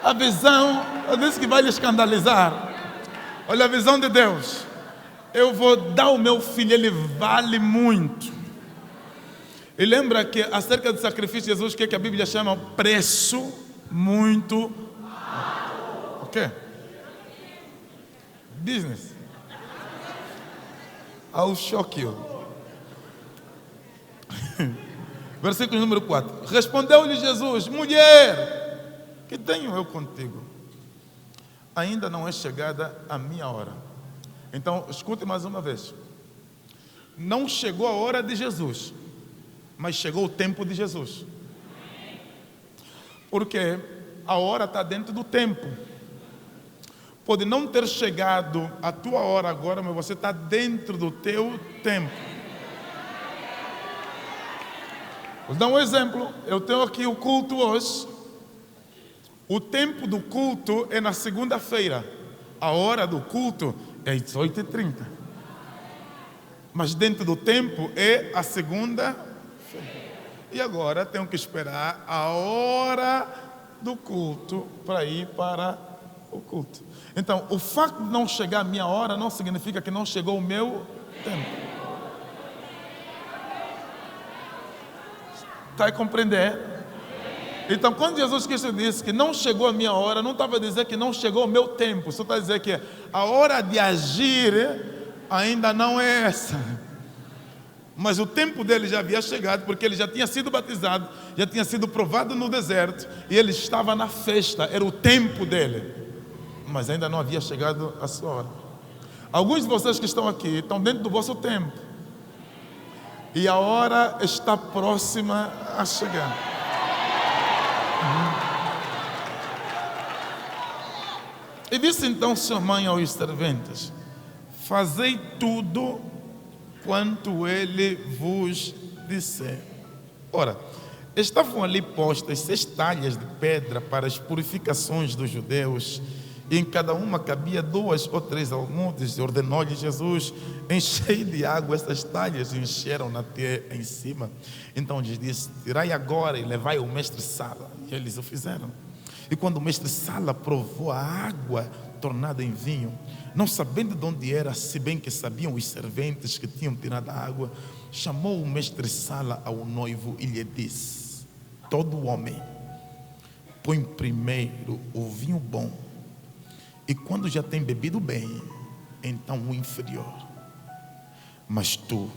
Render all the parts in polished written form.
A visão, eu disse que vai lhe escandalizar. Olha a visão de Deus. Eu vou dar o meu filho, ele vale muito. E lembra que acerca do sacrifício de Jesus, o que a Bíblia chama? Preço muito alto. O quê? Business. I'll shock you. Versículo número 4. Respondeu-lhe Jesus: mulher, que tenho eu contigo? Ainda não é chegada a minha hora. Então, escute mais uma vez. Não chegou a hora de Jesus, mas chegou o tempo de Jesus. Porque a hora está dentro do tempo. Pode não ter chegado a tua hora agora, mas você está dentro do teu tempo. Vou dar um exemplo. Eu tenho aqui o culto hoje. O tempo do culto é na segunda-feira. A hora do culto é às 18h30. Mas dentro do tempo é a segunda-feira. E agora tenho que esperar a hora do culto para ir para o culto. Então, o facto de não chegar a minha hora não significa que não chegou o meu tempo. Está a compreender? Então, quando Jesus Cristo disse que não chegou a minha hora, não estava a dizer que não chegou o meu tempo. Só está a dizer que a hora de agir ainda não é essa. Mas o tempo dele já havia chegado, porque ele já tinha sido batizado, já tinha sido provado no deserto, e ele estava na festa, era o tempo dele. Mas ainda não havia chegado a sua hora. Alguns de vocês que estão aqui estão dentro do vosso tempo. E a hora está próxima a chegar. E disse então sua mãe aos serventes: fazei tudo quanto ele vos disser. Ora, estavam ali postas 6 talhas de pedra para as purificações dos judeus, e em cada uma cabia 2 ou 3 almudes. E ordenou-lhe Jesus: enchei de água essas talhas. E encheram até em cima. Então lhes disse: tirai agora e levai ao mestre-sala. E eles o fizeram. E quando o mestre-sala provou a água tornada em vinho, não sabendo de onde era, se bem que sabiam os serventes que tinham tirado a água, chamou o mestre-sala ao noivo e lhe disse: todo homem põe primeiro o vinho bom, e quando já tem bebido bem, então o inferior. Mas tu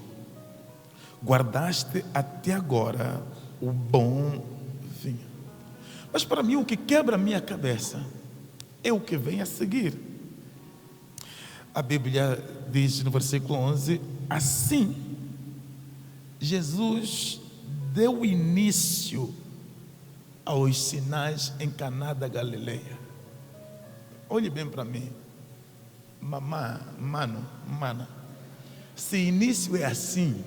guardaste até agora o bom vinho. Mas para mim o que quebra a minha cabeça é o que vem a seguir. A Bíblia diz no versículo 11: assim Jesus deu início aos sinais em Caná da Galileia. Olhe bem para mim, mana. Se início é assim,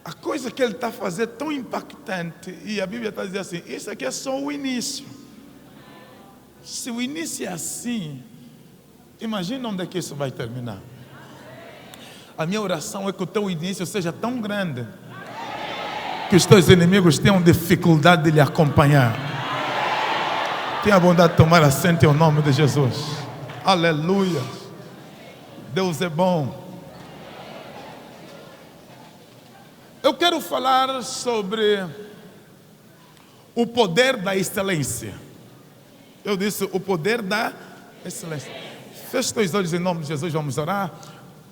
a coisa que ele está fazendo é tão impactante, e a Bíblia está dizendo assim: isso aqui é só o início. Se o início é assim, imagina onde é que isso vai terminar. A minha oração é que o teu início seja tão grande que os teus inimigos tenham dificuldade de lhe acompanhar. Tenha a bondade de tomar assento em nome de Jesus. Aleluia. Deus é bom. Eu quero falar sobre o poder da excelência. Eu disse o poder da excelência. Feche os teus olhos em nome de Jesus, vamos orar.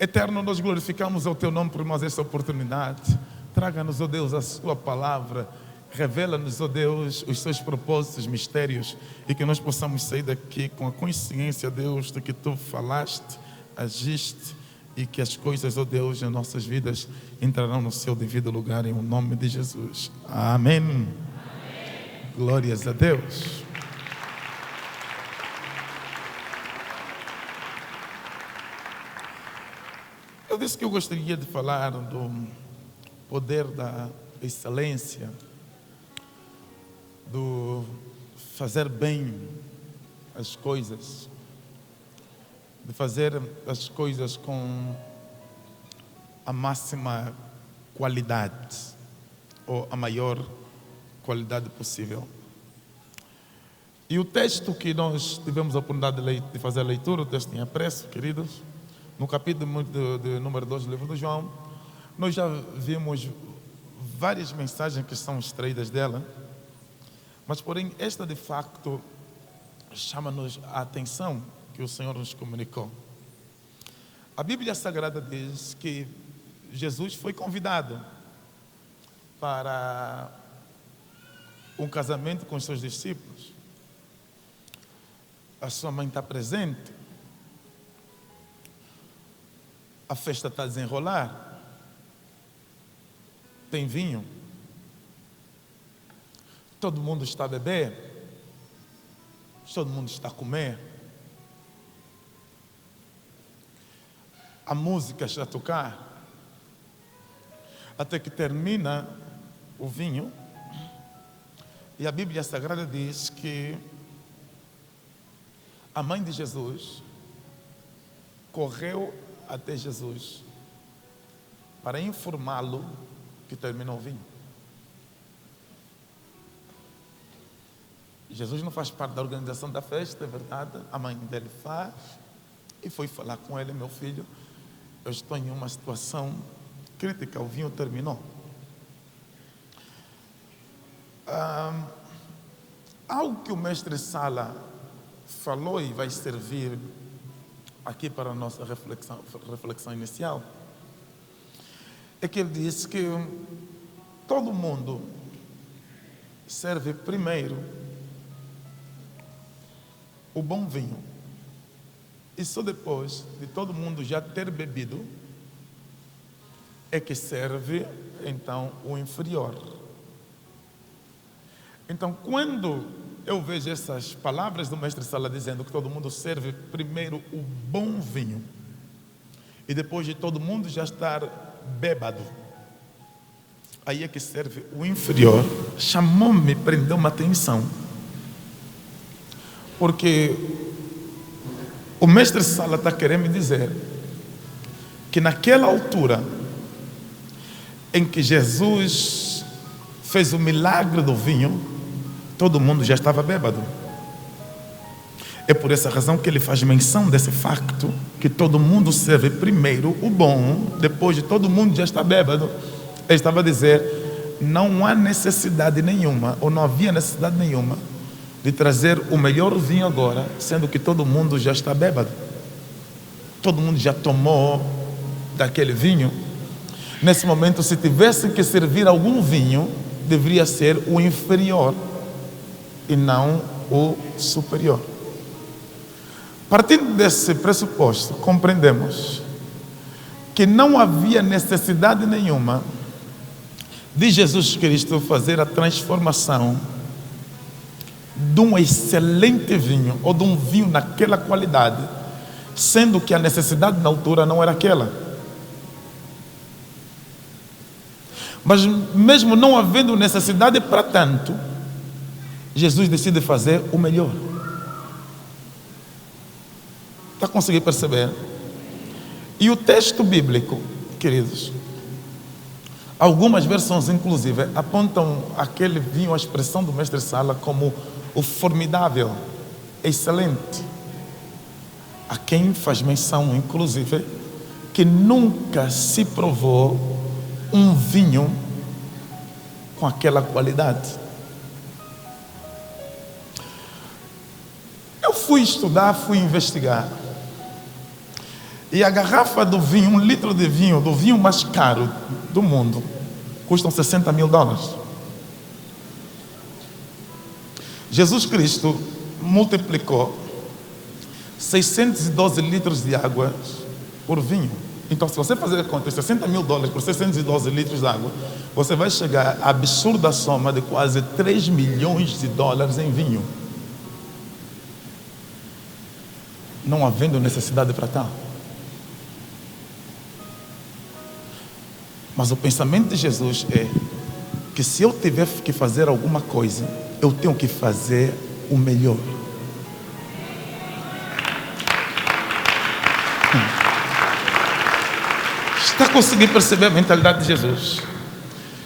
Eterno, nós glorificamos o teu nome por mais esta oportunidade. Traga-nos, ó Deus, a sua palavra. Revela-nos, ó Deus, os seus propósitos, mistérios, e que nós possamos sair daqui com a consciência, Deus, de que tu falaste, agiste, e que as coisas, ó Deus, em nossas vidas entrarão no seu devido lugar, em nome de Jesus. Amém. Amém. Glórias a Deus. Eu disse que eu gostaria de falar do poder da excelência, do fazer bem as coisas, de fazer as coisas com a máxima qualidade. ou a maior qualidade possível. E o texto que nós tivemos a oportunidade de fazer a leitura, o texto em apreço, queridos, no capítulo de número 2 do livro de João, nós já vimos várias mensagens que são extraídas dela, mas porém esta de facto chama-nos a atenção que o Senhor nos comunicou. A Bíblia Sagrada diz que Jesus foi convidado para um casamento com os seus discípulos. A sua mãe está presente. A festa está a desenrolar. Tem vinho. Todo mundo está a beber. Todo mundo está a comer. A música está a tocar. Até que termina o vinho. E a Bíblia Sagrada diz que a mãe de Jesus correu até Jesus para informá-lo que terminou o vinho. Jesus não faz parte da organização da festa, é verdade. A mãe dele faz. E foi falar com ele: meu filho, eu estou em uma situação crítica, o vinho terminou. Algo que o mestre Sala falou e vai servir aqui para a nossa reflexão inicial, é que ele disse que todo mundo serve primeiro o bom vinho, e só depois de todo mundo já ter bebido é que serve então o inferior. Então, quando eu vejo essas palavras do mestre Sala dizendo que todo mundo serve primeiro o bom vinho e depois de todo mundo já estar bêbado, aí é que serve o inferior, chamou-me, prendeu-me a atenção, porque o mestre Sala está querendo me dizer que naquela altura em que Jesus fez o milagre do vinho, todo mundo já estava bêbado. É por essa razão que ele faz menção desse facto, que todo mundo serve primeiro o bom, depois de todo mundo já está bêbado. Ele estava a dizer: não há necessidade nenhuma, ou não havia necessidade nenhuma, de trazer o melhor vinho agora, sendo que todo mundo já está bêbado. Todo mundo já tomou daquele vinho. Nesse momento, se tivesse que servir algum vinho, deveria ser o inferior e não o superior. Partindo desse pressuposto, compreendemos que não havia necessidade nenhuma de Jesus Cristo fazer a transformação de um excelente vinho ou de um vinho naquela qualidade, sendo que a necessidade na altura não era aquela. Mas mesmo não havendo necessidade para tanto, Jesus decide fazer o melhor. Está conseguindo perceber? E o texto bíblico, queridos, algumas versões inclusive apontam aquele vinho, a expressão do mestre Sala, como o formidável, excelente, a quem faz menção inclusive que nunca se provou um vinho com aquela qualidade. Eu fui estudar, fui investigar, e a garrafa do vinho, 1 litro de vinho, do vinho mais caro do mundo, custam $60.000. Jesus Cristo multiplicou 612 litros de água por vinho. Então, se você fazer a conta, $60.000 por 612 litros de água, você vai chegar à absurda soma de quase $3 milhões em vinho. Não havendo necessidade para tal. Mas o pensamento de Jesus é que se eu tiver que fazer alguma coisa, eu tenho que fazer o melhor. Está conseguindo perceber a mentalidade de Jesus?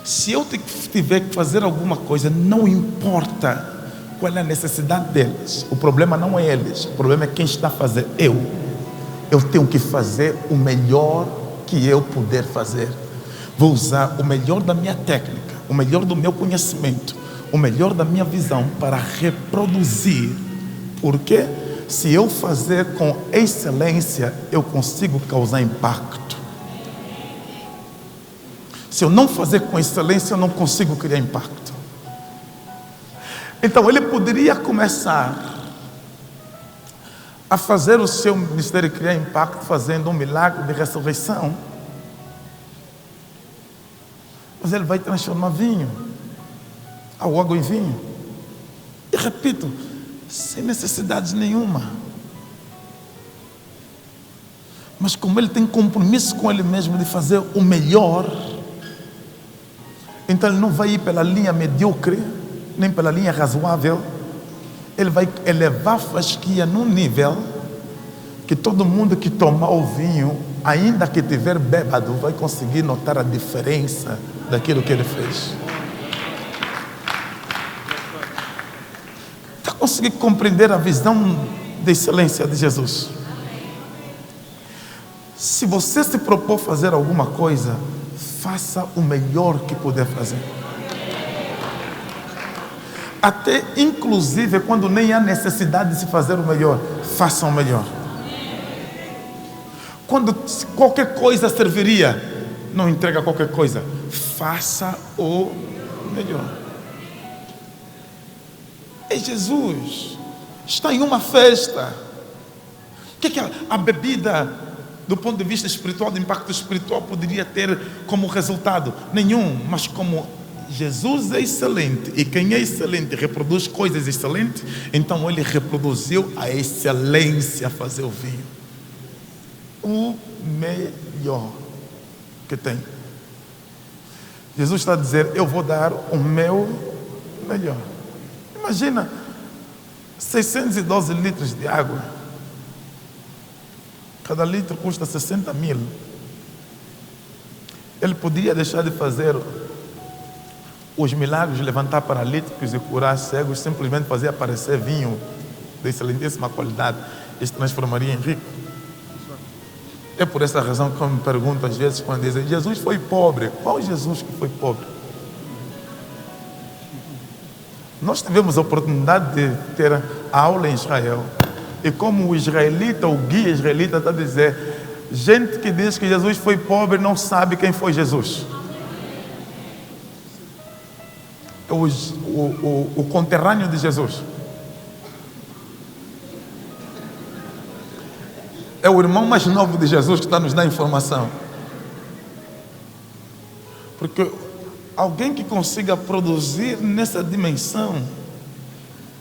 Se eu tiver que fazer alguma coisa, não importa qual é a necessidade deles. O problema não é eles, o problema é quem está a fazer. Eu tenho que fazer o melhor que eu puder fazer. Vou usar o melhor da minha técnica, o melhor do meu conhecimento, o melhor da minha visão para reproduzir. Porque se eu fazer com excelência, eu consigo causar impacto. Se eu não fazer com excelência, eu não consigo criar impacto. Então ele poderia começar a fazer o seu ministério criar impacto fazendo um milagre de ressurreição. Mas ele vai transformar vinho, a água em vinho. E repito, sem necessidade nenhuma. Mas como ele tem compromisso com ele mesmo de fazer o melhor, então ele não vai ir pela linha medíocre, nem pela linha razoável. Ele vai elevar a fasquia num nível que todo mundo que tomar o vinho, ainda que tiver bêbado, vai conseguir notar a diferença daquilo que ele fez. Está conseguindo compreender a visão de excelência de Jesus? Se você se propor fazer alguma coisa, faça o melhor que puder fazer. Até inclusive quando nem há necessidade de se fazer o melhor, faça o melhor. Quando qualquer coisa serviria, não entrega qualquer coisa, faça o melhor. E Jesus está em uma festa. O que é a bebida, do ponto de vista espiritual, de impacto espiritual, poderia ter como resultado? Nenhum, mas como Jesus é excelente, e quem é excelente reproduz coisas excelentes, então ele reproduziu a excelência a fazer o vinho. O melhor que tem. Jesus está a dizer, eu vou dar o meu melhor. Imagina 612 litros de água. Cada litro custa 60 mil. Ele podia deixar de fazer os milagres, levantar paralíticos e curar cegos, simplesmente fazer aparecer vinho de excelentíssima qualidade e se transformaria em rico. É por essa razão que eu me pergunto às vezes quando dizem, Jesus foi pobre. Qual Jesus que foi pobre? Nós tivemos a oportunidade de ter aula em Israel. E como o israelita, o guia israelita está a dizer, gente que diz que Jesus foi pobre não sabe quem foi Jesus. O conterrâneo de Jesus é o irmão mais novo de Jesus que está nos dando informação. Porque alguém que consiga produzir nessa dimensão,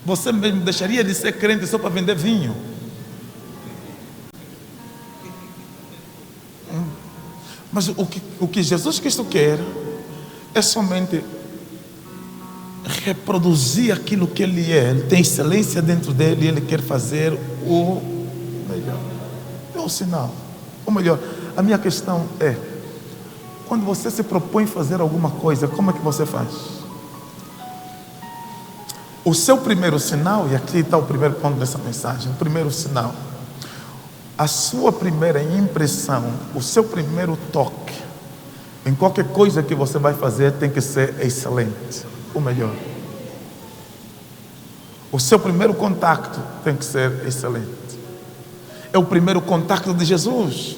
você mesmo deixaria de ser crente só para vender vinho? Mas o que Jesus Cristo quer é somente reproduzir aquilo que ele é. Ele tem excelência dentro dele e ele quer fazer o melhor. É o sinal. Ou melhor, a minha questão é, quando você se propõe fazer alguma coisa, como é que você faz? O seu primeiro sinal, e aqui está o primeiro ponto dessa mensagem, o primeiro sinal, a sua primeira impressão, o seu primeiro toque, em qualquer coisa que você vai fazer, tem que ser excelente, o melhor. O seu primeiro contato tem que ser excelente. É o primeiro contato de Jesus.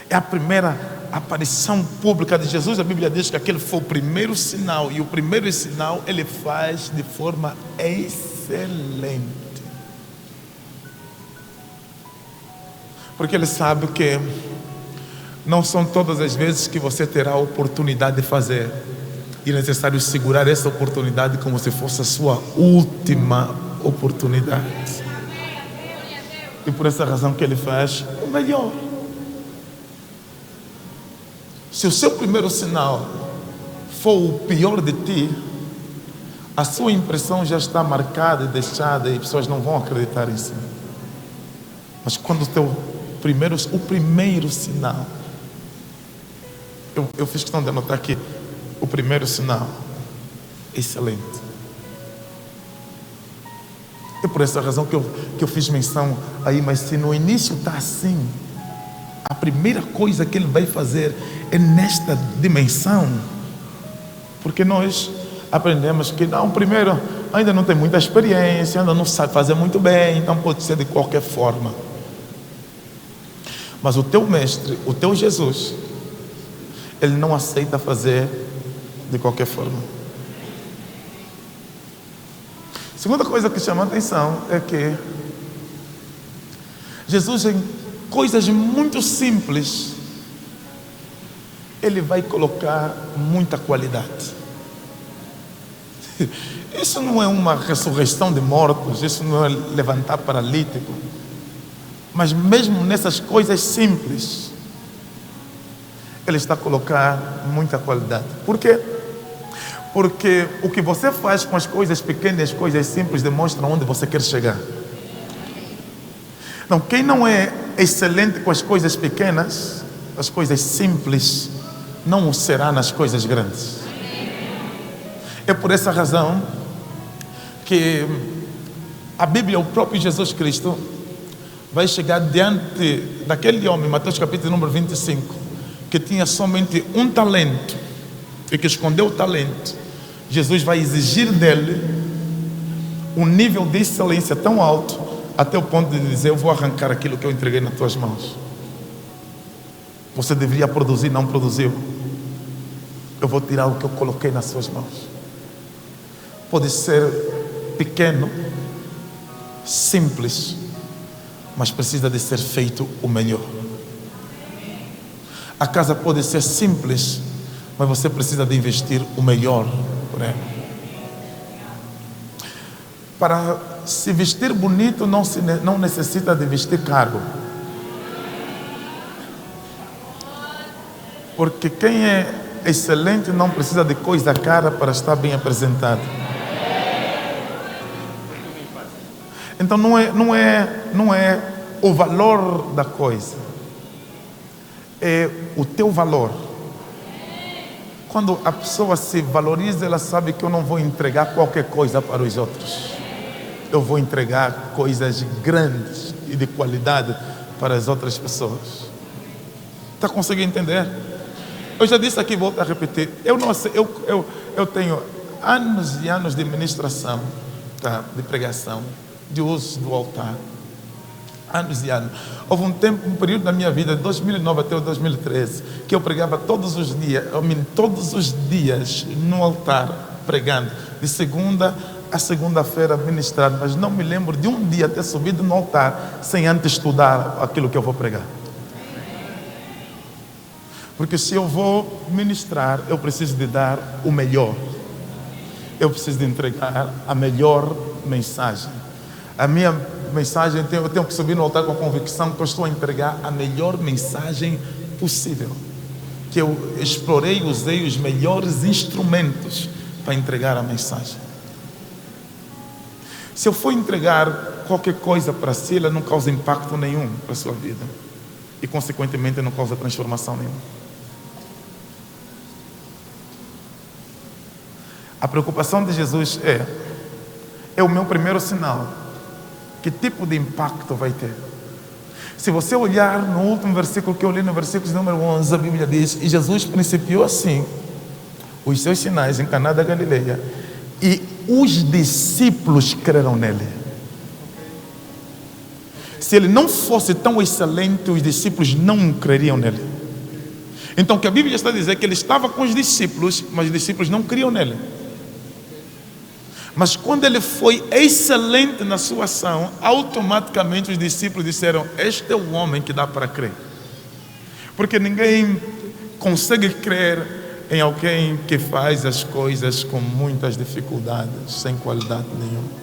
É a primeira aparição pública de Jesus. A Bíblia diz que aquele foi o primeiro sinal, e o primeiro sinal ele faz de forma excelente, porque ele sabe que não são todas as vezes que você terá a oportunidade de fazer, e é necessário segurar essa oportunidade como se fosse a sua última oportunidade. E por essa razão que ele faz o melhor. Se o seu primeiro sinal for o pior de ti, a sua impressão já está marcada e deixada, e pessoas não vão acreditar em si. Mas quando o primeiro sinal, eu fiz questão de anotar aqui, o primeiro sinal. Excelente. É por essa razão que eu fiz menção aí, mas se no início está assim, a primeira coisa que ele vai fazer é nesta dimensão, porque nós aprendemos que não, primeiro ainda não tem muita experiência, ainda não sabe fazer muito bem, então pode ser de qualquer forma. Mas o teu mestre, o teu Jesus, ele não aceita fazer de qualquer forma. Segunda coisa que chama a atenção é que Jesus, em coisas muito simples, ele vai colocar muita qualidade. Isso não é uma ressurreição de mortos, isso não é levantar paralítico, mas mesmo nessas coisas simples, ele está a colocar muita qualidade. Por quê? Porque o que você faz com as coisas pequenas, as coisas simples, demonstra onde você quer chegar. Então, quem não é excelente com as coisas pequenas, as coisas simples, não o será nas coisas grandes. É por essa razão que a Bíblia, o próprio Jesus Cristo, vai chegar diante daquele homem, Mateus capítulo número 25, que tinha somente um talento e que escondeu o talento. Jesus vai exigir dele um nível de excelência tão alto, até o ponto de dizer: eu vou arrancar aquilo que eu entreguei nas tuas mãos. Você deveria produzir, não produziu. Eu vou tirar o que eu coloquei nas suas mãos. Pode ser pequeno, simples, mas precisa de ser feito o melhor. A casa pode ser simples, mas você precisa de investir o melhor por ela. Para se vestir bonito não necessita de vestir caro. Porque quem é excelente não precisa de coisa cara para estar bem apresentado. Então não é o valor da coisa, é o teu valor. Quando a pessoa se valoriza, ela sabe que eu não vou entregar qualquer coisa para os outros. Eu vou entregar coisas grandes e de qualidade para as outras pessoas. Está conseguindo entender? Eu já disse aqui, volto a repetir. Eu não sei, eu tenho anos e anos de ministração, tá, de pregação, de uso do altar. Anos e anos. Houve um tempo, um período da minha vida, de 2009 até 2013, que eu pregava todos os dias no altar, pregando, de segunda a segunda-feira ministrando, mas não me lembro de um dia ter subido no altar sem antes estudar aquilo que eu vou pregar. Porque se eu vou ministrar, eu preciso de dar o melhor. Eu preciso de entregar a melhor mensagem. A minha mensagem, eu tenho que subir no altar com a convicção que eu estou a entregar a melhor mensagem possível. Que eu explorei e usei os melhores instrumentos para entregar a mensagem. Se eu for entregar qualquer coisa para si, ela não causa impacto nenhum para a sua vida. E consequentemente não causa transformação nenhuma. A preocupação de Jesus é o meu primeiro sinal. Que tipo de impacto vai ter? Se você olhar no último versículo que eu li, no versículo número 11, a Bíblia diz: e Jesus principiou assim os seus sinais em Caná da Galileia, e os discípulos creram nele. Se ele não fosse tão excelente, os discípulos não creriam nele. Então o que a Bíblia está a dizer é que ele estava com os discípulos, mas os discípulos não criam nele. Mas quando ele foi excelente na sua ação, automaticamente os discípulos disseram: este é o homem que dá para crer. Porque ninguém consegue crer em alguém que faz as coisas com muitas dificuldades, sem qualidade nenhuma.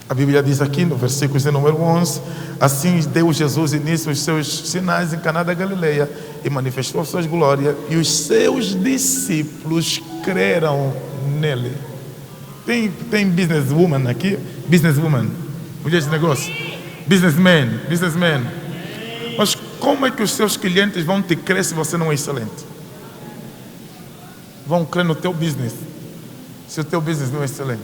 A Bíblia diz aqui no versículo de número 11: assim deu Jesus início aos seus sinais em Caná da Galileia e manifestou a sua glória, e os seus discípulos creram nele. Tem businesswoman aqui? Businesswoman, mulher de negócio. Businessman. Mas como é que os seus clientes vão te crer se você não é excelente? vão crer no teu business, se o teu business não é excelente.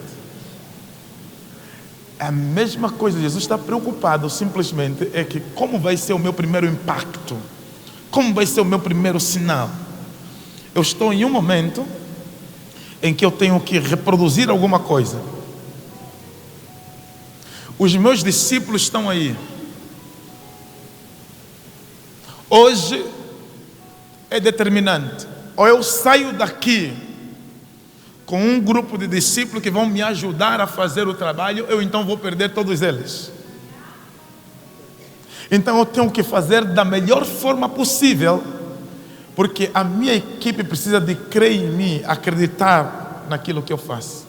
É a mesma coisa. Jesus está preocupado simplesmente é que como vai ser o meu primeiro impacto, como vai ser o meu primeiro sinal. Eu estou em um momento em que eu tenho que reproduzir alguma coisa. Os meus discípulos estão aí. Hoje é determinante. Ou eu saio daqui com um grupo de discípulos que vão me ajudar a fazer o trabalho, eu então vou perder todos eles. Então eu tenho que fazer da melhor forma possível, porque a minha equipe precisa de crer em mim, acreditar naquilo que eu faço.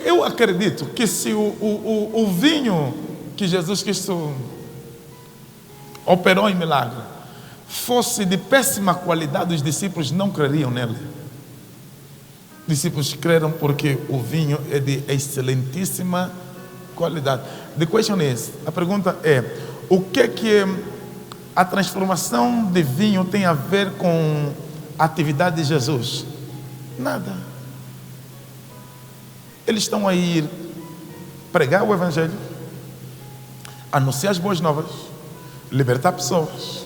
Eu acredito que se o vinho que Jesus Cristo operou em milagre fosse de péssima qualidade, os discípulos não creriam nele. Os discípulos creram porque o vinho é de excelentíssima qualidade. The question is, a pergunta é, o que a transformação de vinho tem a ver com a atividade de Jesus? Nada. Eles estão a ir pregar o Evangelho, anunciar as boas novas, libertar pessoas,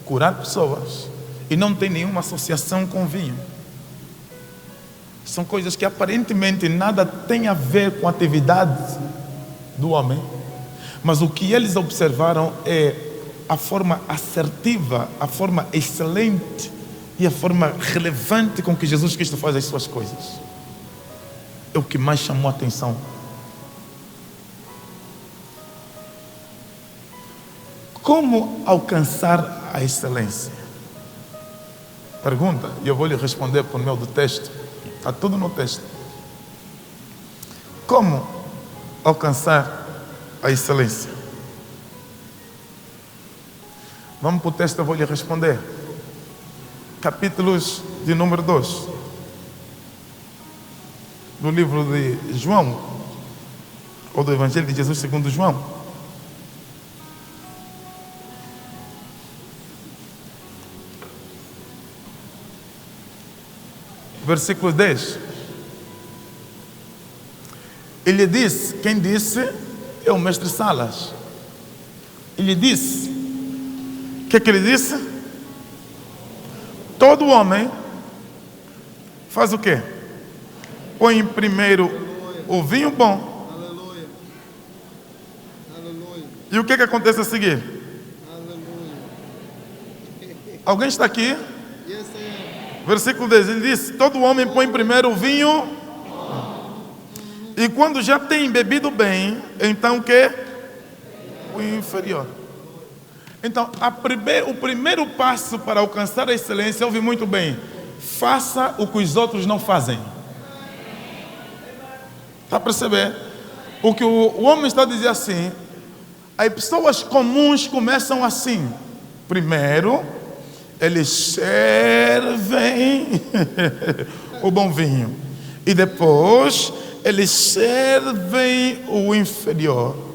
curar pessoas, e não tem nenhuma associação com vinho. São coisas que aparentemente nada tem a ver com a atividade do homem, mas o que eles observaram é a forma assertiva, a forma excelente e a forma relevante com que Jesus Cristo faz as suas coisas. É o que mais chamou a atenção. Como alcançar a excelência? Pergunta, e eu vou lhe responder por meio do texto. Está tudo no texto. Como alcançar a excelência? Vamos para o texto, eu vou lhe responder. Capítulos de número 2. Do livro de João, ou do Evangelho de Jesus segundo João. Versículo 10. Ele disse, quem disse é o mestre Salas. Ele disse, o que ele disse? Todo homem faz o quê? Põe primeiro o vinho bom. Aleluia. Aleluia. E o que acontece a seguir? Aleluia. Alguém está aqui? Yes, I am. Versículo 10, ele diz, todo homem põe primeiro o vinho, e quando já tem bebido bem, então o que? O inferior. Então, o primeiro passo para alcançar a excelência, ouve muito bem, faça o que os outros não fazem. Está a perceber? O que o homem está a dizer assim, as pessoas comuns começam assim. Primeiro, eles servem o bom vinho. E depois, eles servem o inferior.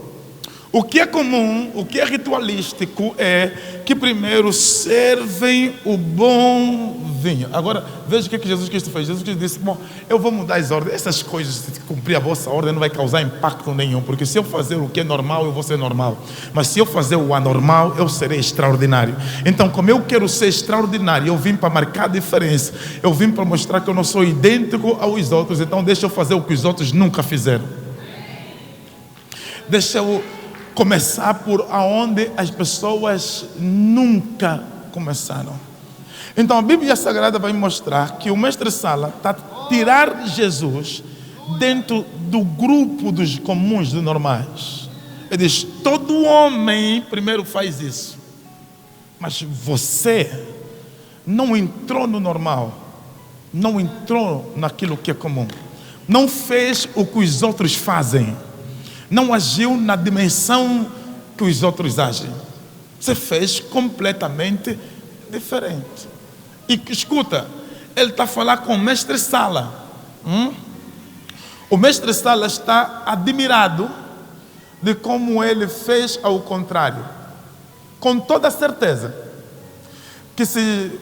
O que é comum, o que é ritualístico é que primeiro servem o bom vinho. Agora, veja o que Jesus Cristo fez. Jesus Cristo disse, bom, eu vou mudar as ordens. Essas coisas, se cumprir a vossa ordem, não vai causar impacto nenhum. Porque se eu fazer o que é normal, eu vou ser normal. Mas se eu fazer o anormal, eu serei extraordinário. Então, como eu quero ser extraordinário, eu vim para marcar a diferença. Eu vim para mostrar que eu não sou idêntico aos outros. Então, deixa eu fazer o que os outros nunca fizeram. Deixa eu começar por aonde as pessoas nunca começaram. Então a Bíblia Sagrada vai mostrar que o mestre Sala está a tirar Jesus dentro do grupo dos comuns, dos normais. Ele diz, todo homem primeiro faz isso. Mas você não entrou no normal. Não entrou naquilo que é comum. Não fez o que os outros fazem. Não agiu na dimensão que os outros agem. Você fez completamente diferente. E escuta, ele está a falar com o mestre Sala. O mestre Sala está admirado de como ele fez ao contrário. Com toda certeza que se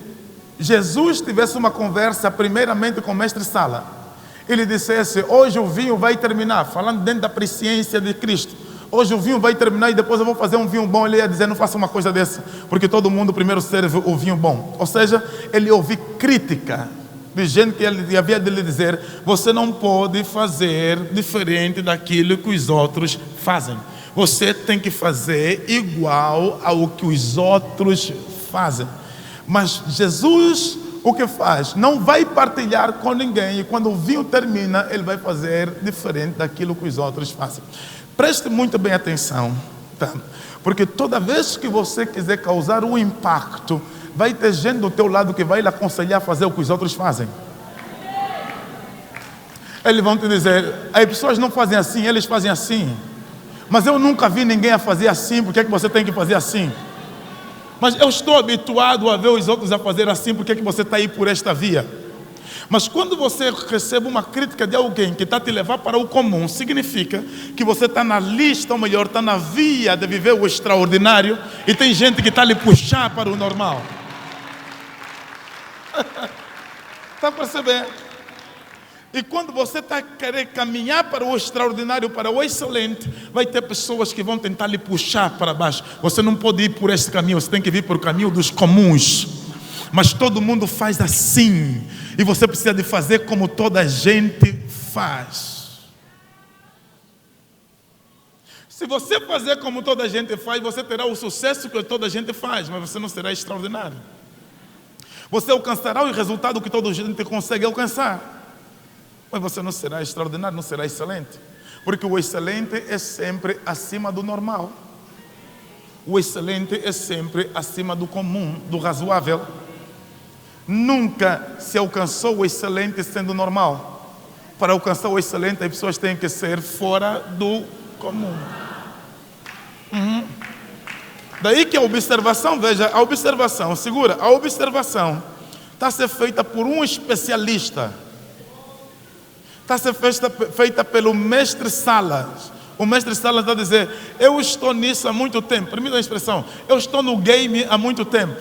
Jesus tivesse uma conversa primeiramente com o mestre Sala, ele dissesse: hoje o vinho vai terminar, falando dentro da presciência de Cristo, hoje o vinho vai terminar e depois eu vou fazer um vinho bom, ele ia dizer: não faça uma coisa dessa, porque todo mundo primeiro serve o vinho bom. Ou seja, ele ouviu crítica de gente que ele havia de lhe dizer: você não pode fazer diferente daquilo que os outros fazem, você tem que fazer igual ao que os outros fazem. Mas Jesus, o que faz? Não vai partilhar com ninguém, e quando o vinho termina, ele vai fazer diferente daquilo que os outros fazem. Preste muito bem atenção, tá? Porque toda vez que você quiser causar um impacto, vai ter gente do teu lado que vai lhe aconselhar a fazer o que os outros fazem. Eles vão te dizer: as pessoas não fazem assim, eles fazem assim. Mas eu nunca vi ninguém a fazer assim, por que é que você tem que fazer assim? Mas eu estou habituado a ver os outros a fazer assim, por que é que você está aí por esta via? Mas quando você recebe uma crítica de alguém que está te levar para o comum, significa que você está na lista, ou melhor, está na via de viver o extraordinário, e tem gente que está lhe puxar para o normal. Está a perceber? E quando você está querendo caminhar para o extraordinário, para o excelente, vai ter pessoas que vão tentar lhe puxar para baixo. Você não pode ir por esse caminho, você tem que vir por o caminho dos comuns. Mas todo mundo faz assim, e você precisa de fazer como toda a gente faz. Se você fazer como toda a gente faz, você terá o sucesso que toda a gente faz, mas você não será extraordinário. Você alcançará o resultado que toda a gente consegue alcançar, mas você não será extraordinário, não será excelente. Porque o excelente é sempre acima do normal. O excelente é sempre acima do comum, do razoável. Nunca se alcançou o excelente sendo normal. Para alcançar o excelente, as pessoas têm que ser fora do comum. Daí que a observação, veja, a observação, segura, a observação está a ser feita por um especialista. Está a ser feita pelo mestre Salas. O mestre Salas está a dizer: eu estou nisso há muito tempo. Permita a expressão: eu estou no game há muito tempo.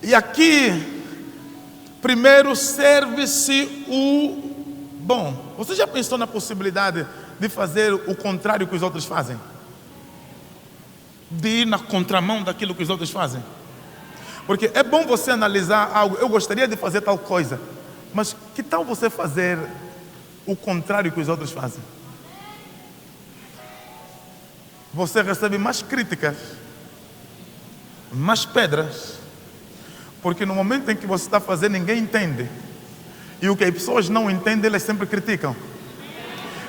E aqui, primeiro serve-se o bom. Você já pensou na possibilidade de fazer o contrário que os outros fazem? De ir na contramão daquilo que os outros fazem? Porque é bom você analisar algo. Eu gostaria de fazer tal coisa, mas que tal você fazer o contrário que os outros fazem? Você recebe mais críticas, mais pedras, porque no momento em que você está fazendo, ninguém entende. E o que as pessoas não entendem, elas sempre criticam.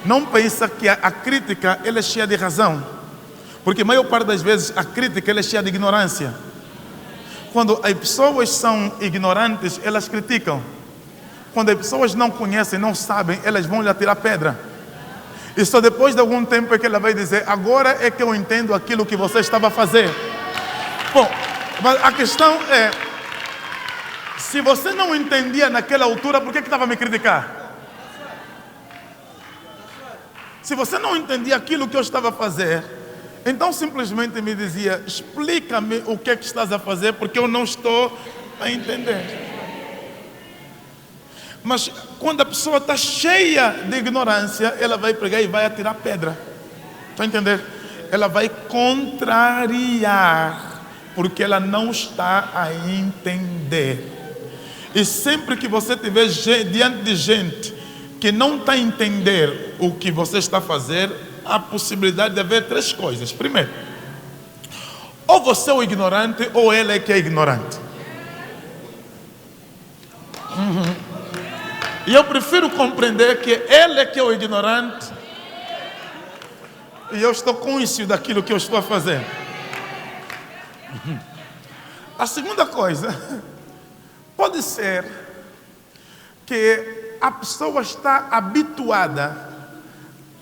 Não pensa que a crítica ela é cheia de razão, porque a maior parte das vezes a crítica ela é cheia de ignorância. Quando as pessoas são ignorantes, elas criticam. Quando as pessoas não conhecem, não sabem, elas vão lhe atirar pedra. E só depois de algum tempo é que ela vai dizer: agora é que eu entendo aquilo que você estava a fazer. Bom, mas a questão é: se você não entendia naquela altura, por que estava a me criticar? Se você não entendia aquilo que eu estava a fazer, então simplesmente me dizia: explica-me o que é que estás a fazer, porque eu não estou a entender. Mas quando a pessoa está cheia de ignorância, ela vai pegar e vai atirar pedra. Está a entender? Ela vai contrariar, porque ela não está a entender. E sempre que você estiver diante de gente que não está a entender o que você está a fazer, há a possibilidade de haver três coisas. Primeiro, ou você é o ignorante, ou ela é que é ignorante. E eu prefiro compreender que ele é que é o ignorante, e eu estou consciente daquilo que eu estou a fazer. A segunda coisa, pode ser que a pessoa está habituada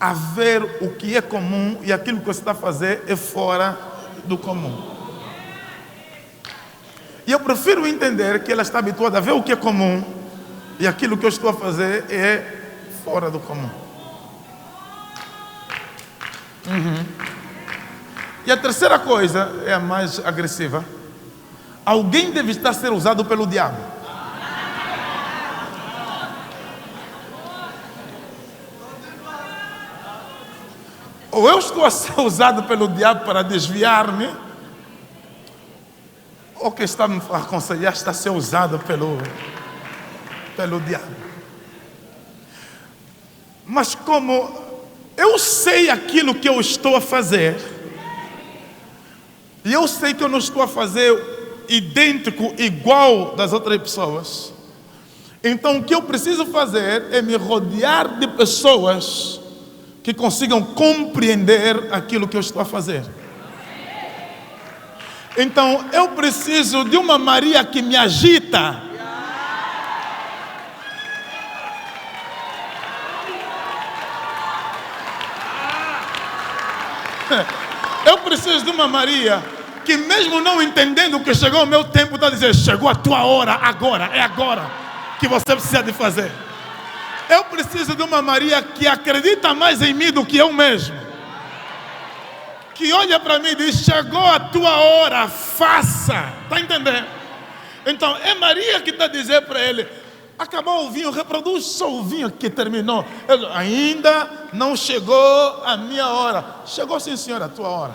a ver o que é comum, e aquilo que você está a fazer é fora do comum. E eu prefiro entender que ela está habituada a ver o que é comum, e aquilo que eu estou a fazer é fora do comum. E a terceira coisa é a mais agressiva. Alguém deve estar sendo usado pelo diabo. Ou eu estou a ser usado pelo diabo para desviar-me, ou quem está me aconselhar está a ser usado pelo diabo. Mas como eu sei aquilo que eu estou a fazer, e eu sei que eu não estou a fazer idêntico, igual das outras pessoas, então o que eu preciso fazer é me rodear de pessoas que consigam compreender aquilo que eu estou a fazer. Então eu preciso de uma Maria que me agita. Eu preciso de uma Maria que, mesmo não entendendo que chegou o meu tempo, está dizendo: chegou a tua hora, agora, é agora que você precisa de fazer. Eu preciso de uma Maria que acredita mais em mim do que eu mesmo, que olha para mim e diz: chegou a tua hora, faça. Está entendendo? Então é Maria que está dizendo para ele: acabou o vinho, reproduz só o vinho que terminou. Ele: ainda não chegou a minha hora. Chegou sim, senhora, a tua hora.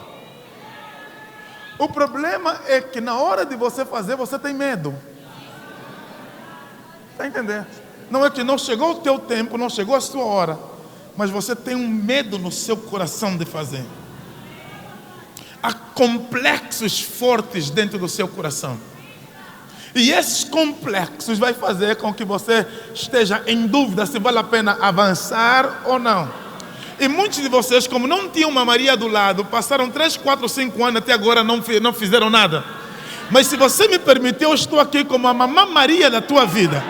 O problema é que na hora de você fazer, você tem medo. Está entendendo? Não é que não chegou o teu tempo, não chegou a sua hora, mas você tem um medo no seu coração de fazer. Há complexos fortes dentro do seu coração. E esses complexos vai fazer com que você esteja em dúvida se vale a pena avançar ou não. E muitos de vocês, como não tinham uma Maria do lado, passaram 3, 4, 5 anos até agora não fizeram nada. Mas se você me permitir, eu estou aqui como a mamã Maria da tua vida,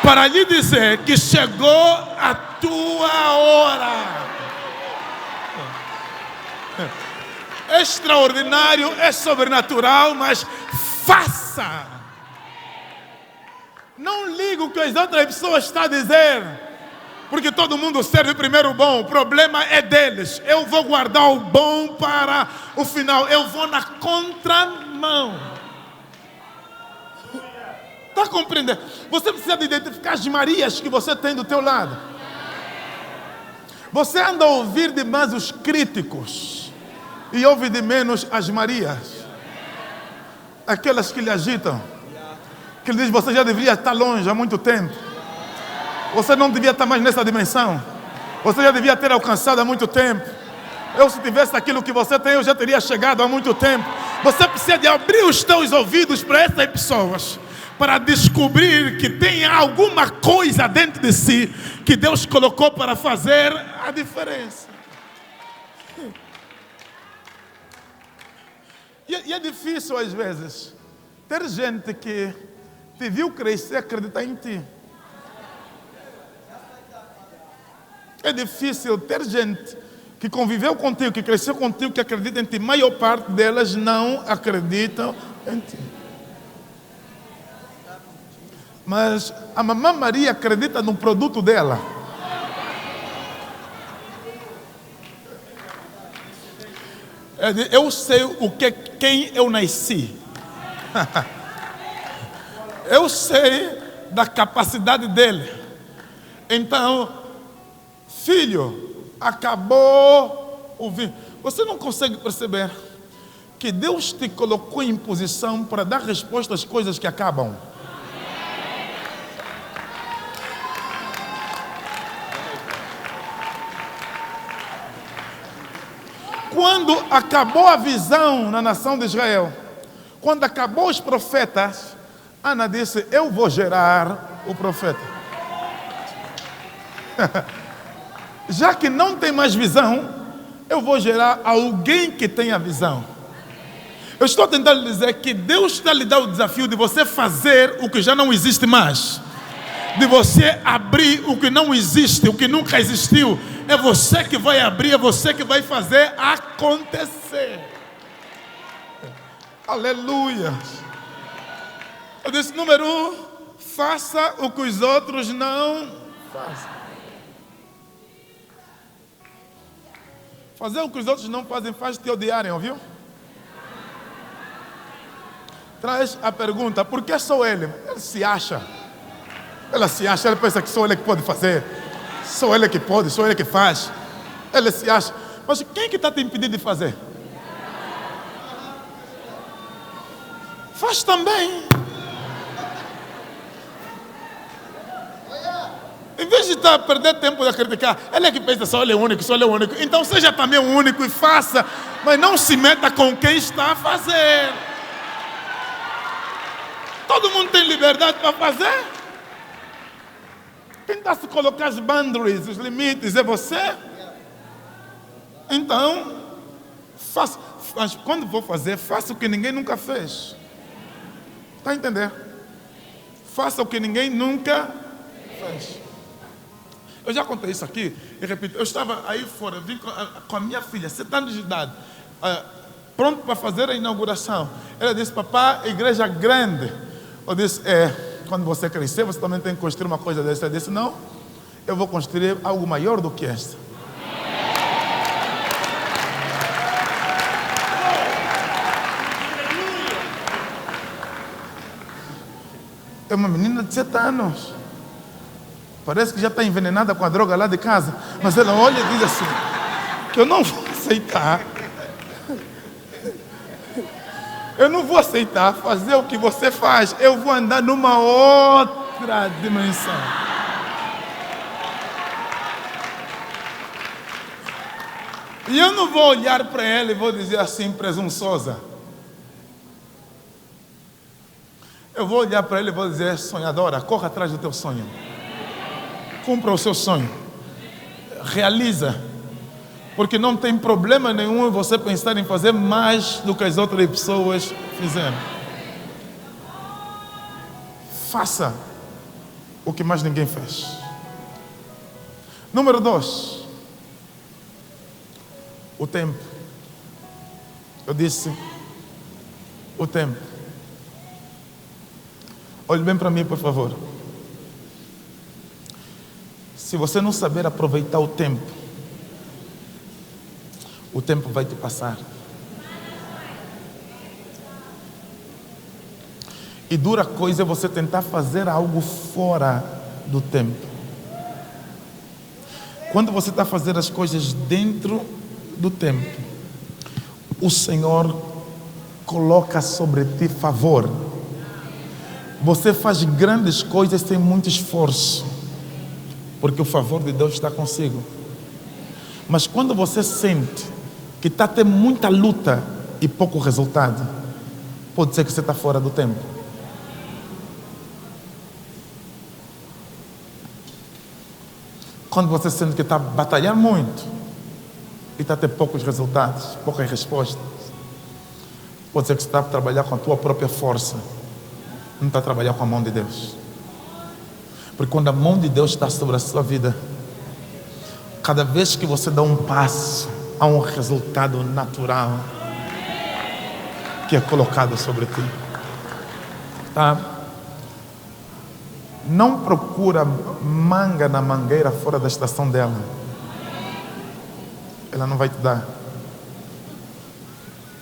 para lhe dizer que chegou a tua hora. É extraordinário, é sobrenatural, mas faça. Não ligue o que as outras pessoas estão a dizer, porque todo mundo serve primeiro o bom. O problema é deles. Eu vou guardar o bom para o final. Eu vou na contramão. Está compreendendo? Você precisa de identificar as Marias que você tem do teu lado. Você anda a ouvir demais os críticos e ouve de menos as Marias, aquelas que lhe agitam, que lhe dizem: você já deveria estar longe há muito tempo, você não devia estar mais nessa dimensão, você já devia ter alcançado há muito tempo. Eu, se tivesse aquilo que você tem, eu já teria chegado há muito tempo. Você precisa de abrir os teus ouvidos para essas pessoas, para descobrir que tem alguma coisa dentro de si que Deus colocou para fazer a diferença. E é difícil às vezes ter gente que te viu crescer e acreditar em ti. É difícil ter gente que conviveu contigo, que cresceu contigo, que acredita em ti. A maior parte delas não acreditam em ti. Mas a mamã Maria acredita no produto dela. Eu sei quem eu nasci. Eu sei da capacidade dele. Então, filho, acabou o vinho. Você não consegue perceber que Deus te colocou em posição para dar resposta às coisas que acabam? Quando acabou a visão na nação de Israel, quando acabou os profetas, Ana disse: eu vou gerar o profeta. Já que não tem mais visão, eu vou gerar alguém que tenha visão. Eu estou tentando dizer que Deus está lhe dando o desafio de você fazer o que já não existe mais, de você abrir o que não existe, o que nunca existiu. É você que vai abrir, é você que vai fazer acontecer. Aleluia. Eu disse: número 1, faça o que os outros não fazem. Fazer o que os outros não fazem faz te odiarem, ouviu? Traz a pergunta, por que só ele? Ele se acha. Ela se acha, ele pensa que só ele que pode fazer. Só ele que pode, só ele que faz. Ele se acha. Mas quem que está te impedindo de fazer? Faz também. Em vez de estar a perder tempo a criticar, ele é que pensa, só ele é o único, só ele é o único. Então seja também o único e faça, mas não se meta com quem está a fazer. Todo mundo tem liberdade para fazer. Quem está a se colocar as boundaries, os limites, é você. Então, faça, quando for fazer, faça o que ninguém nunca fez. Está a entender? Faça o que ninguém nunca fez. Eu já contei isso aqui e repito, eu estava aí fora, vim com a minha filha, 7 anos de idade, pronto para fazer a inauguração. Ela disse, papá, igreja grande. Eu disse, quando você crescer, você também tem que construir uma coisa dessa. Eu disse, não, eu vou construir algo maior do que esta. É uma menina de 7 anos. Parece que já está envenenada com a droga lá de casa. Mas ela olha e diz assim, que eu não vou aceitar. Eu não vou aceitar fazer o que você faz. Eu vou andar numa outra dimensão. E eu não vou olhar para ela e vou dizer assim, presunçosa. Eu vou olhar para ela e vou dizer, sonhadora, corra atrás do teu sonho. Cumpra o seu sonho. Realiza. Porque não tem problema nenhum em você pensar em fazer mais do que as outras pessoas fizeram. Faça o que mais ninguém fez. Número 2. O tempo. Eu disse, o tempo. Olhe bem para mim, por favor. Se você não saber aproveitar o tempo vai te passar. E dura coisa é você tentar fazer algo fora do tempo. Quando você está fazendo as coisas dentro do tempo, o Senhor coloca sobre ti favor. Você faz grandes coisas sem muito esforço, porque o favor de Deus está consigo. Mas quando você sente que está tendo muita luta e pouco resultado, pode ser que você está fora do tempo. Quando você sente que está batalhando muito e está tendo poucos resultados, poucas respostas, pode ser que você está a trabalhar com a tua própria força, não está a trabalhar com a mão de Deus. Porque quando a mão de Deus está sobre a sua vida, cada vez que você dá um passo, há um resultado natural que é colocado sobre ti. Tá? Não procura manga na mangueira fora da estação dela. Ela não vai te dar.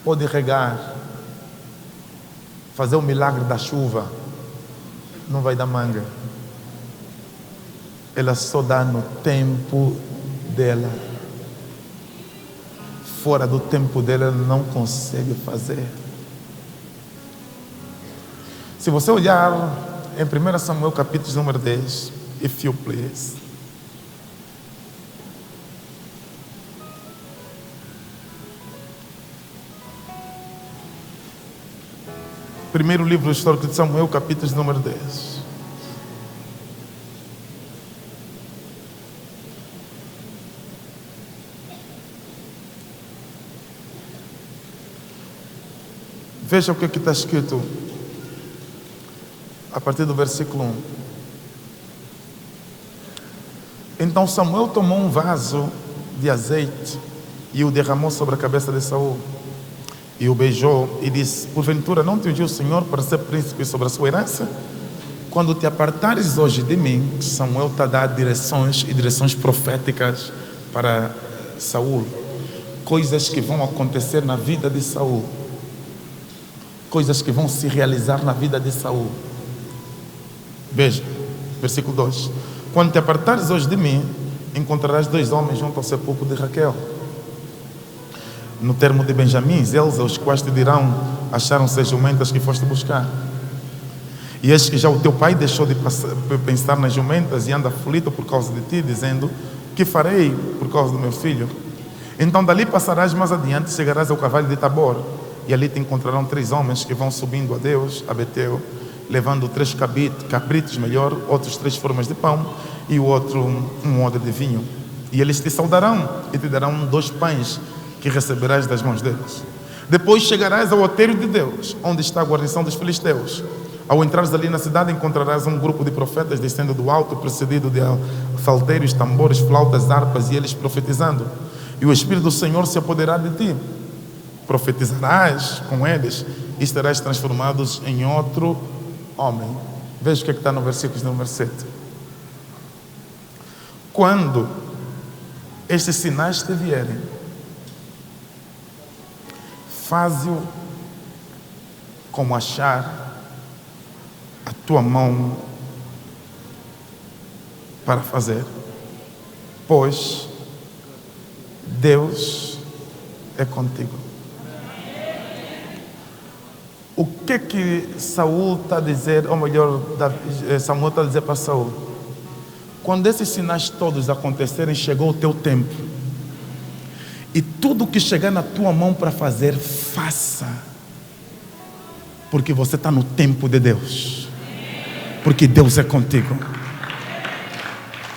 Pode regar, fazer o milagre da chuva, não vai dar manga. Ela só dá no tempo dela. Fora do tempo dela, ela não consegue fazer. Se você olhar em 1 Samuel capítulo número 10, if you please. Primeiro livro histórico de Samuel, capítulo número 10. Veja o que está escrito a partir do versículo 1. Então Samuel tomou um vaso de azeite e o derramou sobre a cabeça de Saul, e o beijou e disse: porventura não te ungiu o Senhor para ser príncipe sobre a sua herança? Quando te apartares hoje de mim, Samuel está a dar direções e direções proféticas para Saul. coisas que vão acontecer na vida de Saul, coisas que vão se realizar na vida de Saul. Veja, versículo 2: quando te apartares hoje de mim, encontrarás 2 homens junto ao sepulcro de Raquel, no termo de Benjamim, eles aos quais te dirão: acharam-se as jumentas que foste buscar. E eis que já o teu pai deixou de pensar nas jumentas e anda aflito por causa de ti, dizendo: que farei por causa do meu filho? Então dali passarás mais adiante, chegarás ao cavalo de Tabor, e ali te encontrarão 3 homens que vão subindo a Deus, a Betel, levando 3 cabritos, outros 3 formas de pão, e o outro um odre de vinho. E eles te saudarão e te darão 2 pães que receberás das mãos deles. Depois chegarás ao outeiro de Deus, onde está a guarnição dos filisteus. Ao entrares ali na cidade, encontrarás um grupo de profetas descendo do alto, precedido de salteiros, tambores, flautas, harpas, e eles profetizando. E o Espírito do Senhor se apoderará de ti. Profetizarás com eles e estarás transformados em outro homem. Veja o que está no versículo número 7. Quando estes sinais te vierem, faze-o como achar a tua mão para fazer, pois Deus é contigo. O que Saul está a dizer, ou melhor, Samuel está a dizer para Saul? Quando esses sinais todos acontecerem, chegou o teu tempo. E tudo que chegar na tua mão para fazer, faça. Porque você está no tempo de Deus. Porque Deus é contigo.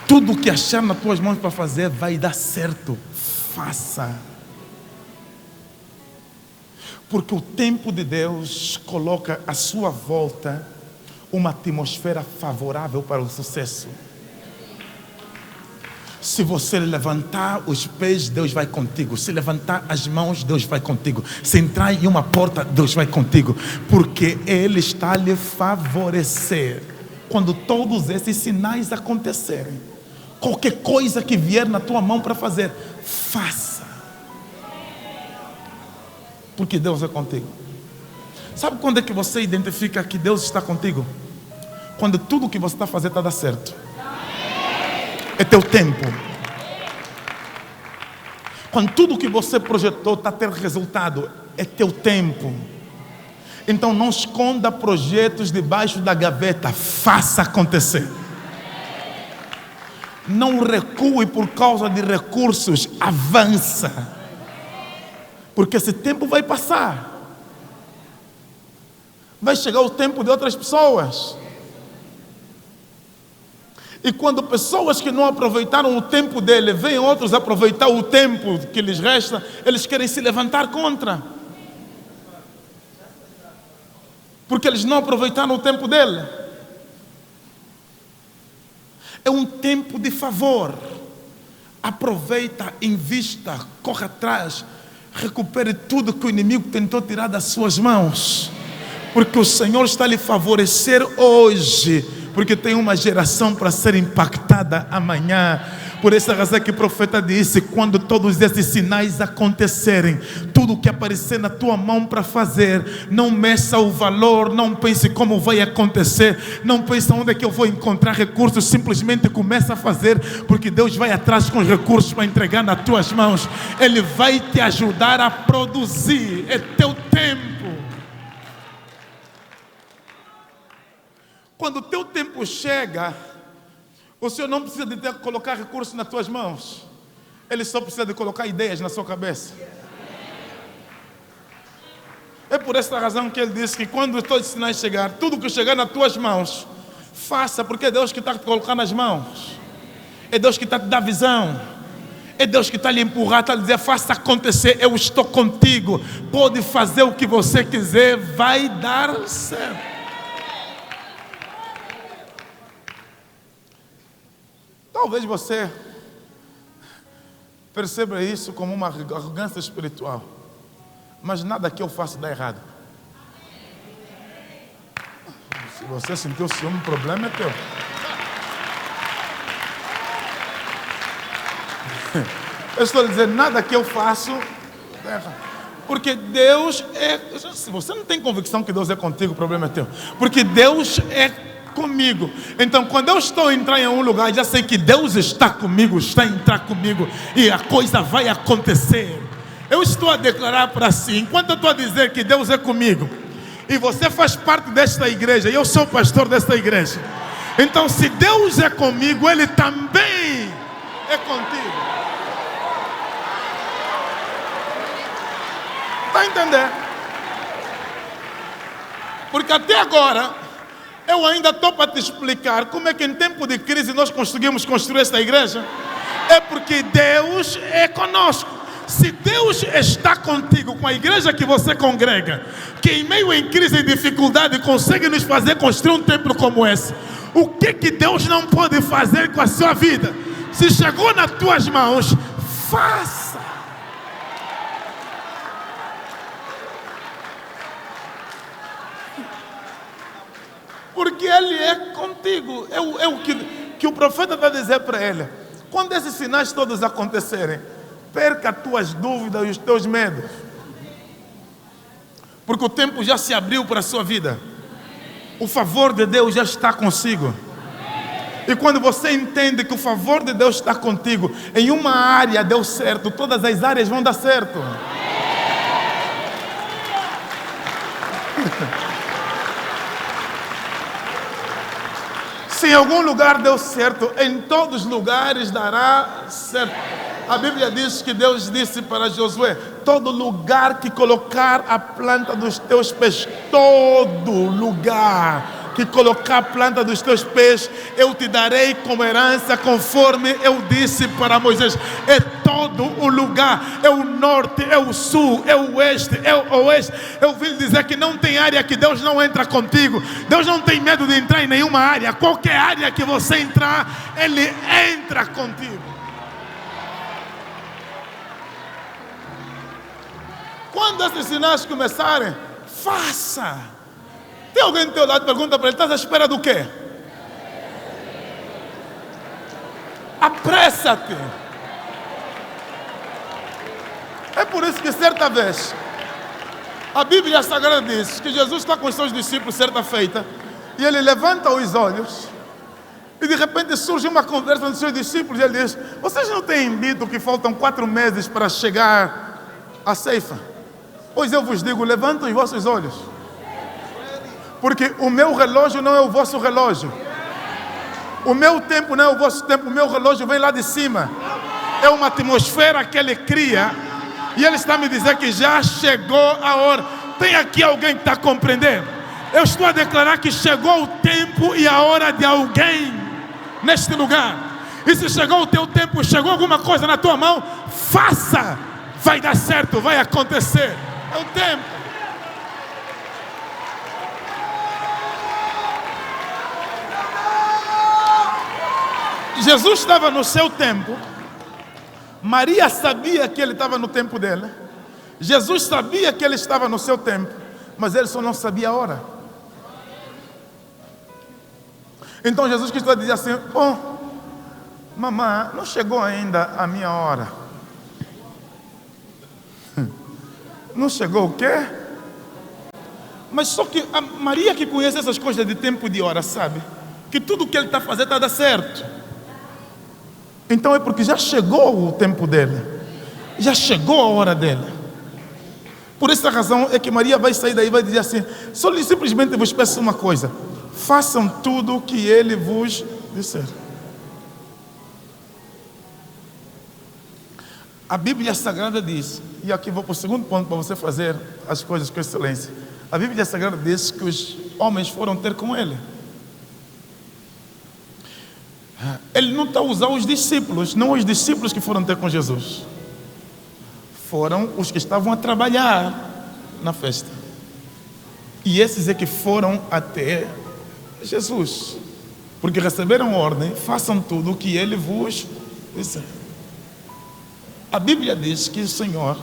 Tudo que achar nas tuas mãos para fazer vai dar certo. Faça. Porque o tempo de Deus coloca à sua volta uma atmosfera favorável para o sucesso. Se você levantar os pés, Deus vai contigo. Se levantar as mãos, Deus vai contigo. Se entrar em uma porta, Deus vai contigo. Porque Ele está a lhe favorecer. Quando todos esses sinais acontecerem, qualquer coisa que vier na tua mão para fazer, faça. Porque Deus é contigo. Sabe quando é que você identifica que Deus está contigo? Quando tudo que você está fazendo está dando certo. É teu tempo. Quando tudo que você projetou está tendo resultado, é teu tempo. Então não esconda projetos debaixo da gaveta, faça acontecer. Não recue por causa de recursos, avança. Porque esse tempo vai passar. Vai chegar o tempo de outras pessoas. E quando pessoas que não aproveitaram o tempo dele, veem outros aproveitar o tempo que lhes resta, eles querem se levantar contra. Porque eles não aproveitaram o tempo dele. É um tempo de favor. Aproveita, invista, corra atrás, recupere tudo que o inimigo tentou tirar das suas mãos. Porque o Senhor está a lhe favorecer hoje. Porque tem uma geração para ser impactada amanhã. Por essa razão que o profeta disse: quando todos esses sinais acontecerem, tudo que aparecer na tua mão para fazer, não meça o valor, não pense como vai acontecer, não pense onde é que eu vou encontrar recursos, simplesmente começa a fazer, porque Deus vai atrás com os recursos para entregar nas tuas mãos. Ele vai te ajudar a produzir, é teu tempo. Quando o teu tempo chega, o Senhor não precisa de colocar recursos nas tuas mãos. Ele só precisa de colocar ideias na sua cabeça. É por essa razão que Ele disse que quando todos os sinais chegar, tudo que chegar nas tuas mãos, faça, porque é Deus que está a te colocar nas mãos. É Deus que está a te dar visão. É Deus que está a lhe empurrar, está a lhe dizer: faça acontecer, eu estou contigo. Pode fazer o que você quiser, vai dar certo. Talvez você perceba isso como uma arrogância espiritual. Mas nada que eu faço dá errado. Se você sentiu ciúme, o problema é teu. Eu estou a dizer, nada que eu faço está errado. Porque Deus é... Se você não tem convicção que Deus é contigo, o problema é teu. Porque Deus é comigo. Então, quando eu estou a entrar em um lugar, já sei que Deus está comigo, está a entrar comigo, e a coisa vai acontecer. Eu estou a declarar para si, enquanto eu estou a dizer que Deus é comigo, e você faz parte desta igreja, e eu sou pastor desta igreja. Então, se Deus é comigo, Ele também é contigo. Está a entender? Porque até agora, eu ainda estou para te explicar como é que em tempo de crise nós conseguimos construir esta igreja. É porque Deus é conosco. Se Deus está contigo, com a igreja que você congrega, que em meio em crise e dificuldade consegue nos fazer construir um templo como esse, o que Deus não pode fazer com a sua vida? Se chegou nas tuas mãos, faça. Porque Ele é contigo. É o que o profeta está a dizer para ele. Quando esses sinais todos acontecerem, perca as tuas dúvidas e os teus medos. Porque o tempo já se abriu para a sua vida. O favor de Deus já está consigo. E quando você entende que o favor de Deus está contigo, em uma área deu certo, todas as áreas vão dar certo. Se em algum lugar deu certo, em todos os lugares dará certo. A Bíblia diz que Deus disse para Josué: todo lugar que colocar a planta dos teus pés, todo lugar que colocar a planta dos teus pés, eu te darei como herança, conforme eu disse para Moisés. É todo o lugar, é o norte, é o sul, é o oeste, é o oeste. Eu vim dizer que não tem área que Deus não entra contigo. Deus não tem medo de entrar em nenhuma área. Qualquer área que você entrar, Ele entra contigo. Quando esses sinais começarem, faça. Tem alguém do teu lado que pergunta para ele: estás à espera do quê? Apressa-te. É por isso que certa vez a Bíblia Sagrada diz que Jesus está com os seus discípulos certa feita, e ele levanta os olhos e de repente surge uma conversa entre os seus discípulos, e ele diz: vocês não têm dito que faltam 4 meses para chegar a ceifa? Pois eu vos digo, levantem os vossos olhos, porque o meu relógio não é o vosso relógio. O meu tempo não é o vosso tempo. O meu relógio vem lá de cima. É uma atmosfera que Ele cria. E Ele está me dizendo que já chegou a hora. Tem aqui alguém que está compreendendo? Eu estou a declarar que chegou o tempo e a hora de alguém neste lugar. E se chegou o teu tempo, chegou alguma coisa na tua mão, faça. Vai dar certo, vai acontecer. É o tempo. Jesus estava no seu tempo. Maria sabia que ele estava no tempo dela. Jesus sabia que ele estava no seu tempo, mas ele só não sabia a hora. Então Jesus quis dizer assim: oh, mamãe, não chegou ainda a minha hora. Não chegou o quê? Mas só que a Maria, que conhece essas coisas de tempo e de hora, sabe que tudo que ele está fazendo está dando certo. Então é porque já chegou o tempo dela, já chegou a hora dela. Por essa razão é que Maria vai sair daí e vai dizer assim: só simplesmente vos peço uma coisa, façam tudo o que ele vos disser. A Bíblia Sagrada diz, e aqui vou para o segundo ponto para você fazer as coisas com excelência. A Bíblia Sagrada diz que os homens foram ter com ele. Ele não está a usar os discípulos, não os discípulos que foram ter com Jesus. Foram os que estavam a trabalhar na festa. E esses é que foram até Jesus, porque receberam ordem: façam tudo o que ele vos disser. A Bíblia diz que o Senhor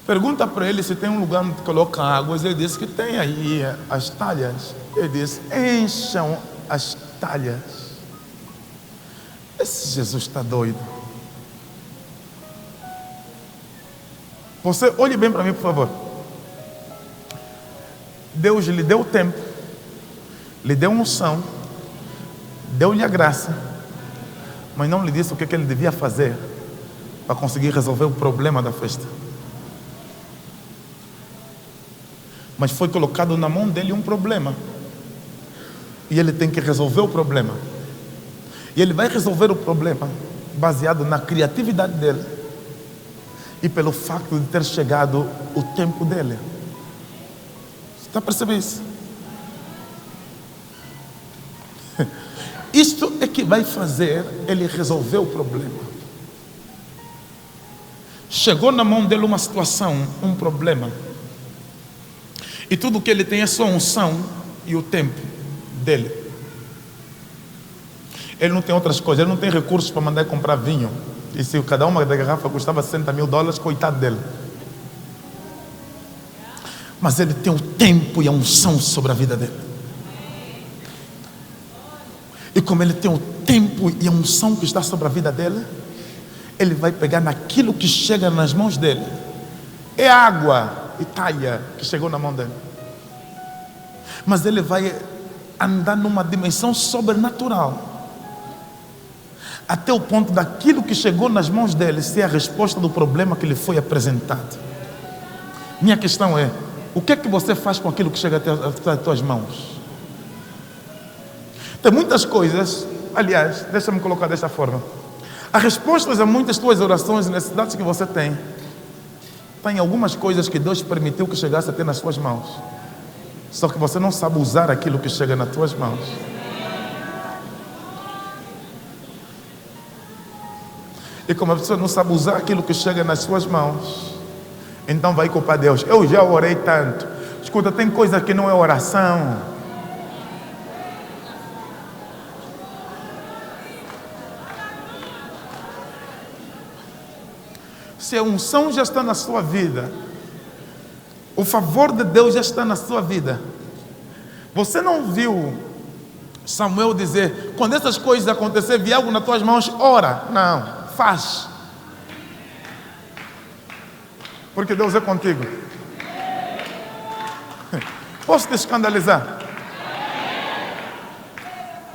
pergunta para ele se tem um lugar onde coloca águas. Ele disse que tem aí as talhas. Ele disse: encham as talhas. Esse Jesus está doido. Você olhe bem para mim, por favor. Deus lhe deu o tempo, lhe deu unção, deu-lhe a graça, mas não lhe disse o que ele devia fazer para conseguir resolver o problema da festa. Mas foi colocado na mão dele um problema, e ele tem que resolver o problema. E ele vai resolver o problema baseado na criatividade dele e pelo facto de ter chegado o tempo dele. Você está percebendo isso? Isto é que vai fazer ele resolver o problema. Chegou na mão dele uma situação, um problema, e tudo que ele tem é só a unção e o tempo dele. Ele não tem outras coisas, ele não tem recursos para mandar comprar vinho. E se cada uma da garrafa custava $60 mil, coitado dele. Mas ele tem o tempo e a unção sobre a vida dele. E como ele tem o tempo e a unção que está sobre a vida dele, ele vai pegar naquilo que chega nas mãos dele. É água e talha que chegou na mão dele. Mas ele vai andar numa dimensão sobrenatural, até o ponto daquilo que chegou nas mãos dele ser a resposta do problema que lhe foi apresentado. Minha questão é: o que é que você faz com aquilo que chega até as tuas mãos? Tem muitas coisas, aliás, deixa-me colocar desta forma: as respostas a muitas tuas orações e necessidades que você tem algumas coisas que Deus permitiu que chegasse até nas suas mãos, só que você não sabe usar aquilo que chega nas tuas mãos. E como a pessoa não sabe usar aquilo que chega nas suas mãos, então vai culpar Deus. Eu já orei tanto. Escuta, tem coisa que não é oração. Se a unção já está na sua vida, o favor de Deus já está na sua vida. Você não viu Samuel dizer: quando essas coisas acontecerem, vier algo nas tuas mãos, ora. Não. Faz, porque Deus é contigo. Posso te escandalizar?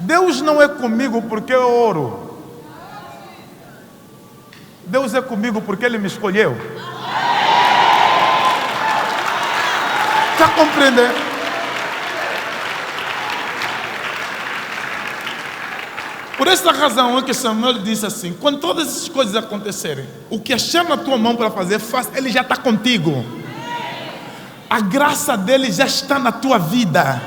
Deus não é comigo porque eu oro. Deus é comigo porque Ele me escolheu. Está compreendendo? Por essa razão é que Samuel disse assim: quando todas essas coisas acontecerem, o que achar na tua mão para fazer, faça. Ele já está contigo. A graça dele já está na tua vida.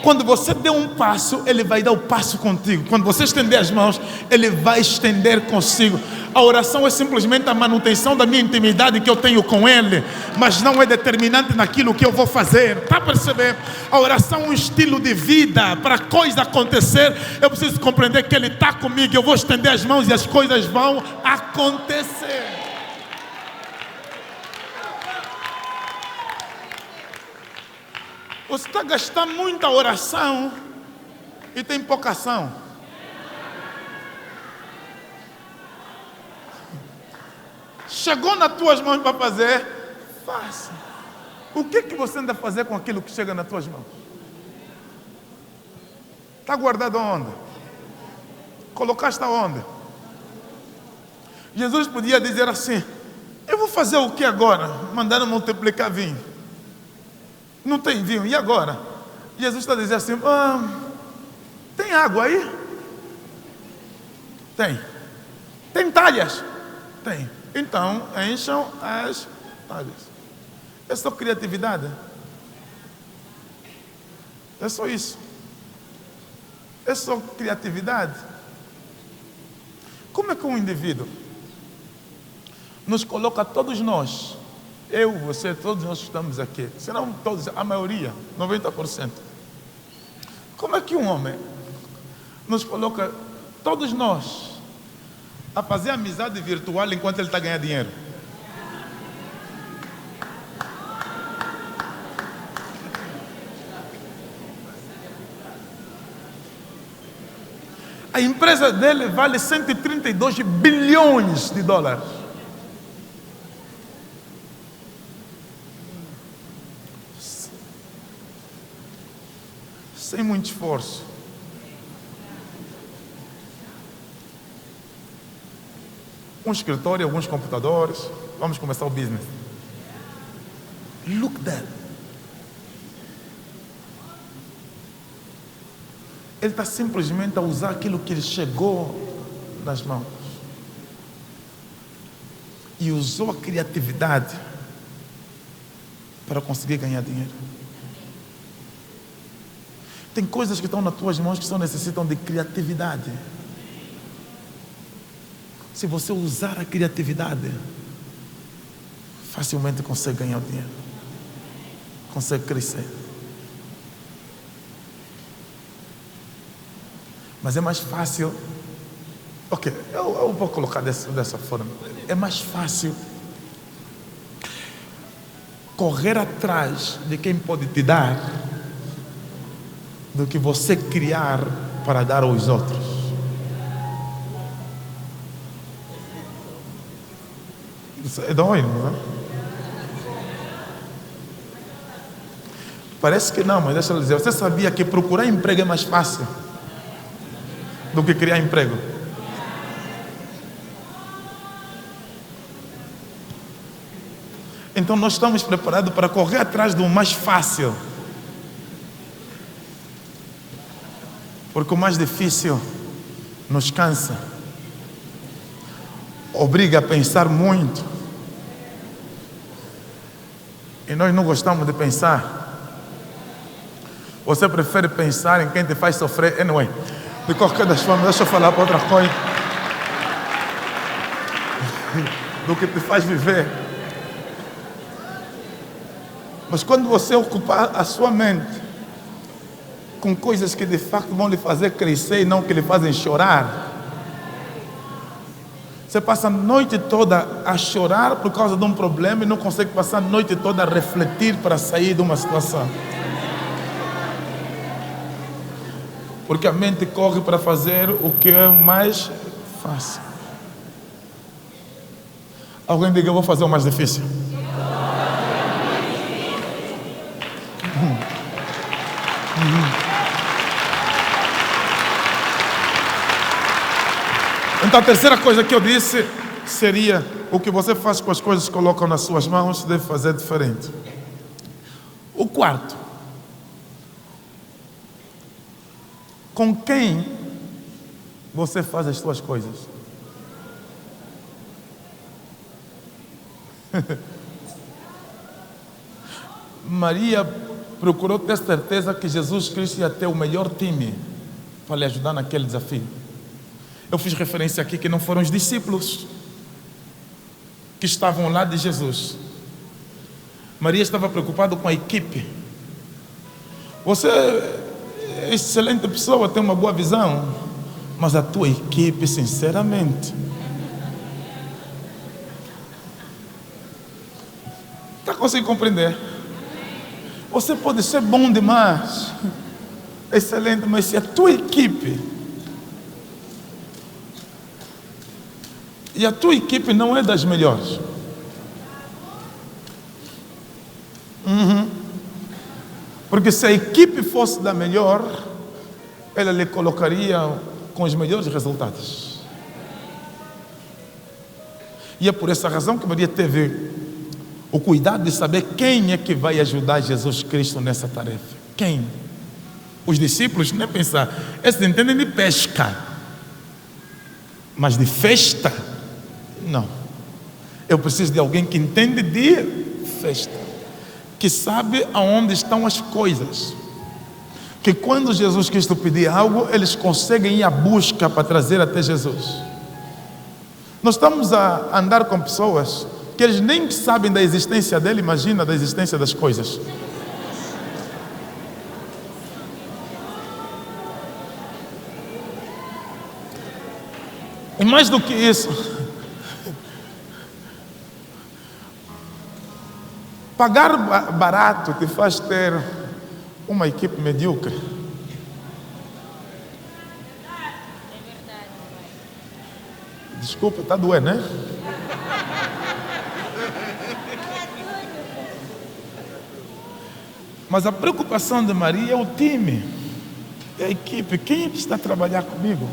Quando você der um passo, Ele vai dar o passo contigo. Quando você estender as mãos, Ele vai estender consigo. A oração é simplesmente a manutenção da minha intimidade que eu tenho com Ele, mas não é determinante naquilo que eu vou fazer. Está a perceber? A oração é um estilo de vida. Para a coisa acontecer, eu preciso compreender que Ele está comigo. Eu vou estender as mãos e as coisas vão acontecer. Você está gastando muita oração e tem pouca ação. Chegou nas tuas mãos para fazer, faça. O que você anda a fazer com aquilo que chega nas tuas mãos? Está guardado onde? Colocaste aonde? Jesus podia dizer assim: eu vou fazer o que agora? Mandaram multiplicar vinho. Não tem vinho, e agora? Jesus está dizendo assim: tem água aí? Tem. Tem talhas? Tem. Então, encham as talhas. É só criatividade. É só isso. É só criatividade. Como é que um indivíduo nos coloca, todos nós, eu, você, todos nós que estamos aqui, se não todos, a maioria, 90%. Como é que um homem nos coloca, todos nós, a fazer amizade virtual enquanto ele está ganhando dinheiro? A empresa dele vale 132 bilhões de dólares. sem muito esforço. Um escritório, alguns computadores, vamos começar o business. Look there. Ele está simplesmente a usar aquilo que lhe chegou nas mãos. E usou a criatividade para conseguir ganhar dinheiro. Tem coisas que estão nas tuas mãos que só necessitam de criatividade. Se você usar a criatividade, facilmente consegue ganhar dinheiro. Consegue crescer. Mas é mais fácil. Ok, eu vou colocar dessa forma. É mais fácil correr atrás de quem pode te dar do que você criar para dar aos outros. Isso é doido, não é? Parece que não, mas deixa eu dizer. Você sabia que procurar emprego é mais fácil do que criar emprego? Então nós estamos preparados para correr atrás do mais fácil. Porque o mais difícil nos cansa, obriga a pensar muito. E nós não gostamos de pensar. Você prefere pensar em quem te faz sofrer? Anyway, de qualquer das formas, deixa eu falar para outra coisa. Do que te faz viver. Mas quando você ocupar a sua mente com coisas que de facto vão lhe fazer crescer e não que lhe fazem chorar, você passa a noite toda a chorar por causa de um problema e não consegue passar a noite toda a refletir para sair de uma situação. Porque a mente corre para fazer o que é mais fácil. Alguém diga: eu vou fazer o mais difícil. Então a terceira coisa que eu disse seria: o que você faz com as coisas que colocam nas suas mãos deve fazer diferente. O quarto: com quem você faz as suas coisas? Maria procurou ter certeza que Jesus Cristo ia ter o melhor time para lhe ajudar naquele desafio. Eu fiz referência aqui que não foram os discípulos que estavam lá de Jesus. Maria estava preocupada com a equipe. Você é excelente pessoa, tem uma boa visão, mas a tua equipe, sinceramente, está conseguindo compreender? Você pode ser bom demais, excelente, mas se a tua equipe, e a tua equipe não é das melhores, porque se a equipe fosse da melhor, ela lhe colocaria com os melhores resultados. E é por essa razão que Maria teve o cuidado de saber quem é que vai ajudar Jesus Cristo nessa tarefa. Quem? Os discípulos, nem pensar. Esses entendem de pesca, mas de festa, não. Eu preciso de alguém que entende de festa, que sabe aonde estão as coisas, que quando Jesus Cristo pedir algo, eles conseguem ir à busca para trazer até Jesus. Nós estamos a andar com pessoas que eles nem sabem da existência dele, imagina da existência das coisas. E mais do que isso, pagar barato te faz ter uma equipe medíocre. Desculpa, está doendo, né? Mas a preocupação de Maria é o time. a equipe, quem é que está a trabalhar comigo?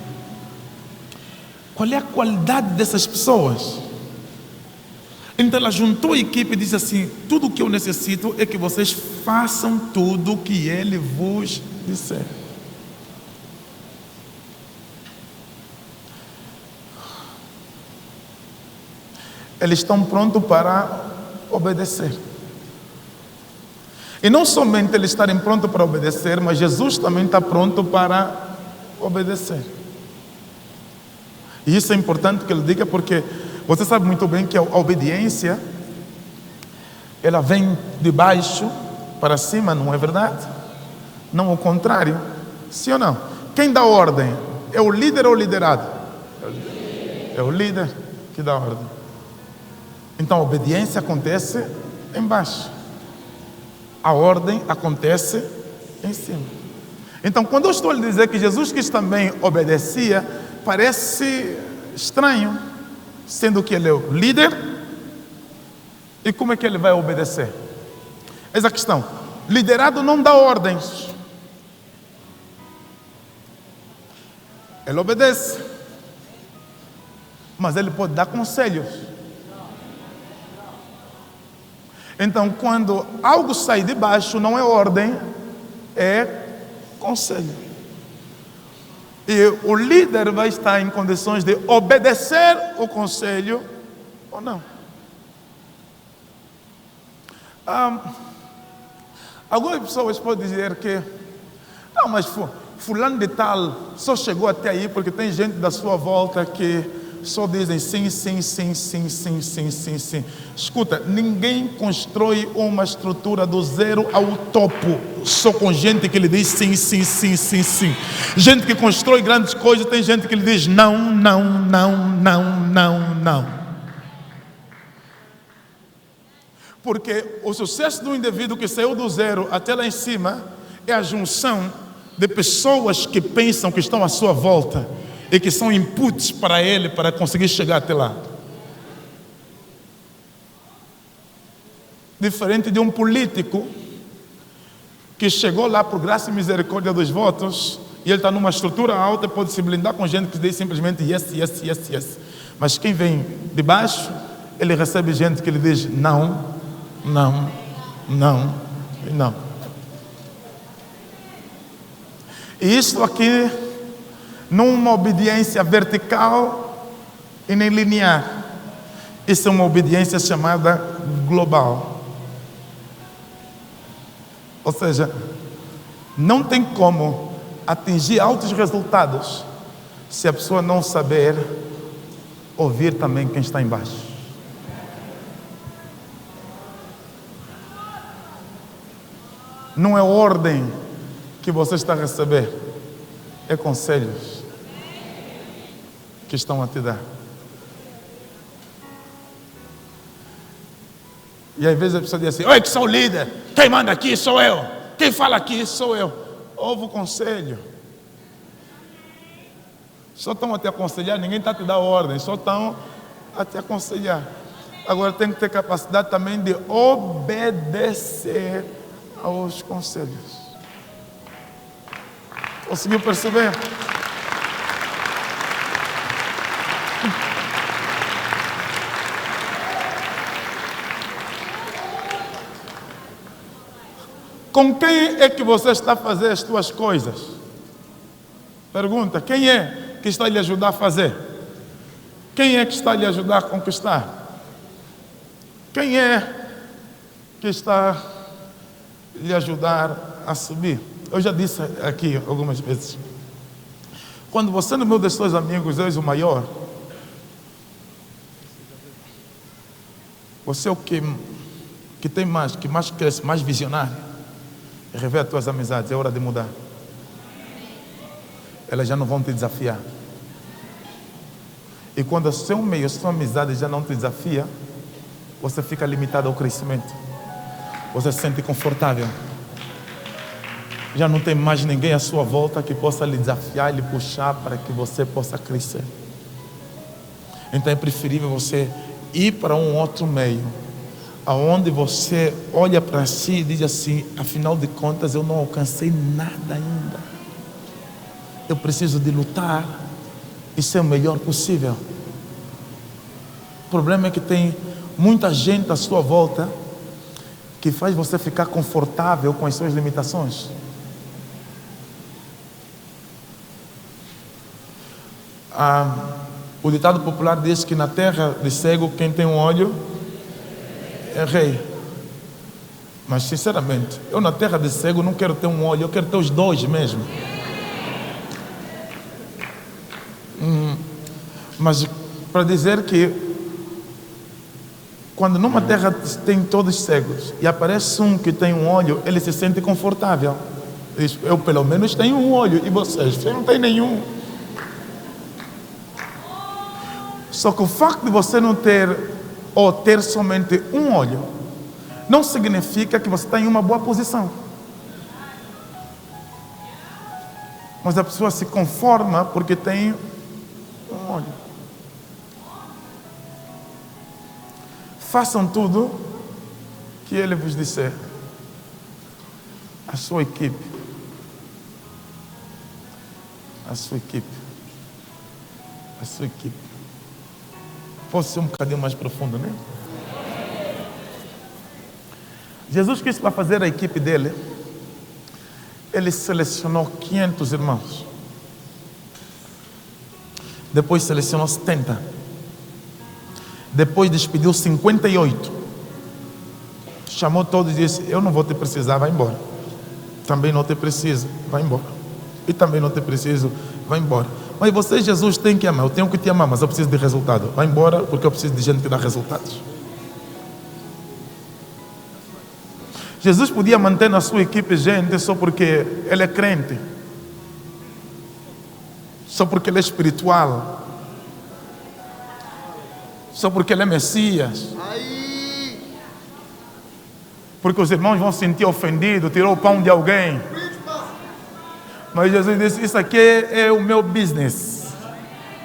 Qual é a qualidade dessas pessoas? Então ela juntou a equipe e disse assim: tudo o que eu necessito é que vocês façam tudo o que ele vos disser. Eles estão prontos para obedecer. E não somente eles estarem prontos para obedecer, mas Jesus também está pronto para obedecer. E isso é importante que ele diga, porque você sabe muito bem que a obediência, ela vem de baixo para cima, não é verdade? Não o contrário. Sim ou não? Quem dá ordem? É o líder ou o liderado? É o líder que dá ordem. Então a obediência acontece embaixo. A ordem acontece em cima. Então quando eu estou a lhe dizer que Jesus Cristo também obedecia, parece estranho, sendo que ele é o líder. E como é que ele vai obedecer? Essa é a questão. Liderado não dá ordens. Ele obedece. Mas ele pode dar conselhos. Então, quando algo sai de baixo, não é ordem, é conselho. E o líder vai estar em condições de obedecer o conselho ou não. Algumas pessoas podem dizer que não, mas fulano de tal só chegou até aí porque tem gente da sua volta que só dizem sim, sim, sim, sim, sim, sim, sim, sim. Escuta, ninguém constrói uma estrutura do zero ao topo só com gente que lhe diz sim, sim, sim, sim, sim. Gente que constrói grandes coisas, tem gente que lhe diz não, não, não, não, não, não. Porque o sucesso do indivíduo que saiu do zero até lá em cima é a junção de pessoas que pensam que estão à sua volta e que são inputs para ele para conseguir chegar até lá. Diferente de um político que chegou lá por graça e misericórdia dos votos e ele está numa estrutura alta e pode se blindar com gente que diz simplesmente yes, yes, yes, yes. Mas quem vem de baixo, ele recebe gente que lhe diz não, não, não e não. E isso aqui, numa obediência vertical e nem linear. Isso é uma obediência chamada global. Ou seja, não tem como atingir altos resultados se a pessoa não saber ouvir também quem está embaixo. Não é ordem que você está a receber, é conselhos que estão a te dar. E às vezes a pessoa diz assim: oi, que sou o líder, quem manda aqui sou eu, quem fala aqui sou eu. Ouve o conselho. Só estão a te aconselhar, ninguém está a te dar ordem, só estão a te aconselhar. Agora tem que ter capacidade também de obedecer aos conselhos. Conseguiu perceber? Com quem é que você está a fazer as suas coisas? Pergunta: quem é que está a lhe ajudar a fazer? Quem é que está a lhe ajudar a conquistar? Quem é que está a lhe ajudar a subir? Eu já disse aqui algumas vezes, quando você no meio dos seus amigos és o maior, você é o que tem mais, que mais cresce, mais visionário, revê as tuas amizades, é hora de mudar. Elas já não vão te desafiar. E quando o seu meio, a sua amizade já não te desafia, você fica limitado ao crescimento. Você se sente confortável. Já não tem mais ninguém à sua volta que possa lhe desafiar e lhe puxar para que você possa crescer. Então é preferível você ir para um outro meio, aonde você olha para si e diz assim: afinal de contas eu não alcancei nada ainda. eu preciso de lutar e ser o melhor possível. O problema é que tem muita gente à sua volta que faz você ficar confortável com as suas limitações. O ditado popular diz que na terra de cego, quem tem um olho é rei. Mas sinceramente, eu na terra de cego não quero ter um olho, eu quero ter os dois mesmo. Mas para dizer que quando numa terra tem todos cegos e aparece um que tem um olho, ele se sente confortável. Diz, eu pelo menos tenho um olho e vocês não têm nenhum. Só que o facto de você não ter ou ter somente um olho não significa que você está em uma boa posição. Mas a pessoa se conforma porque tem um olho. Façam tudo que ele vos disser. A sua equipe. A sua equipe. A sua equipe. Posso ser um bocadinho mais profundo, né? Jesus quis para fazer a equipe dele, ele selecionou 500 irmãos. Depois selecionou 70. Depois despediu 58. Chamou todos e disse, eu não vou te precisar, vai embora. Também não te preciso, vai embora. E também não te preciso, vai embora. Mas você, Jesus, tem que amar. Eu tenho que te amar, mas eu preciso de resultado. Vai embora porque eu preciso de gente que dá resultados. Jesus podia manter na sua equipe gente só porque ele é crente. Só porque ele é espiritual. Só porque ele é Messias. Porque os irmãos vão se sentir ofendidos, tirou o pão de alguém. Mas Jesus disse, isso aqui é o meu business.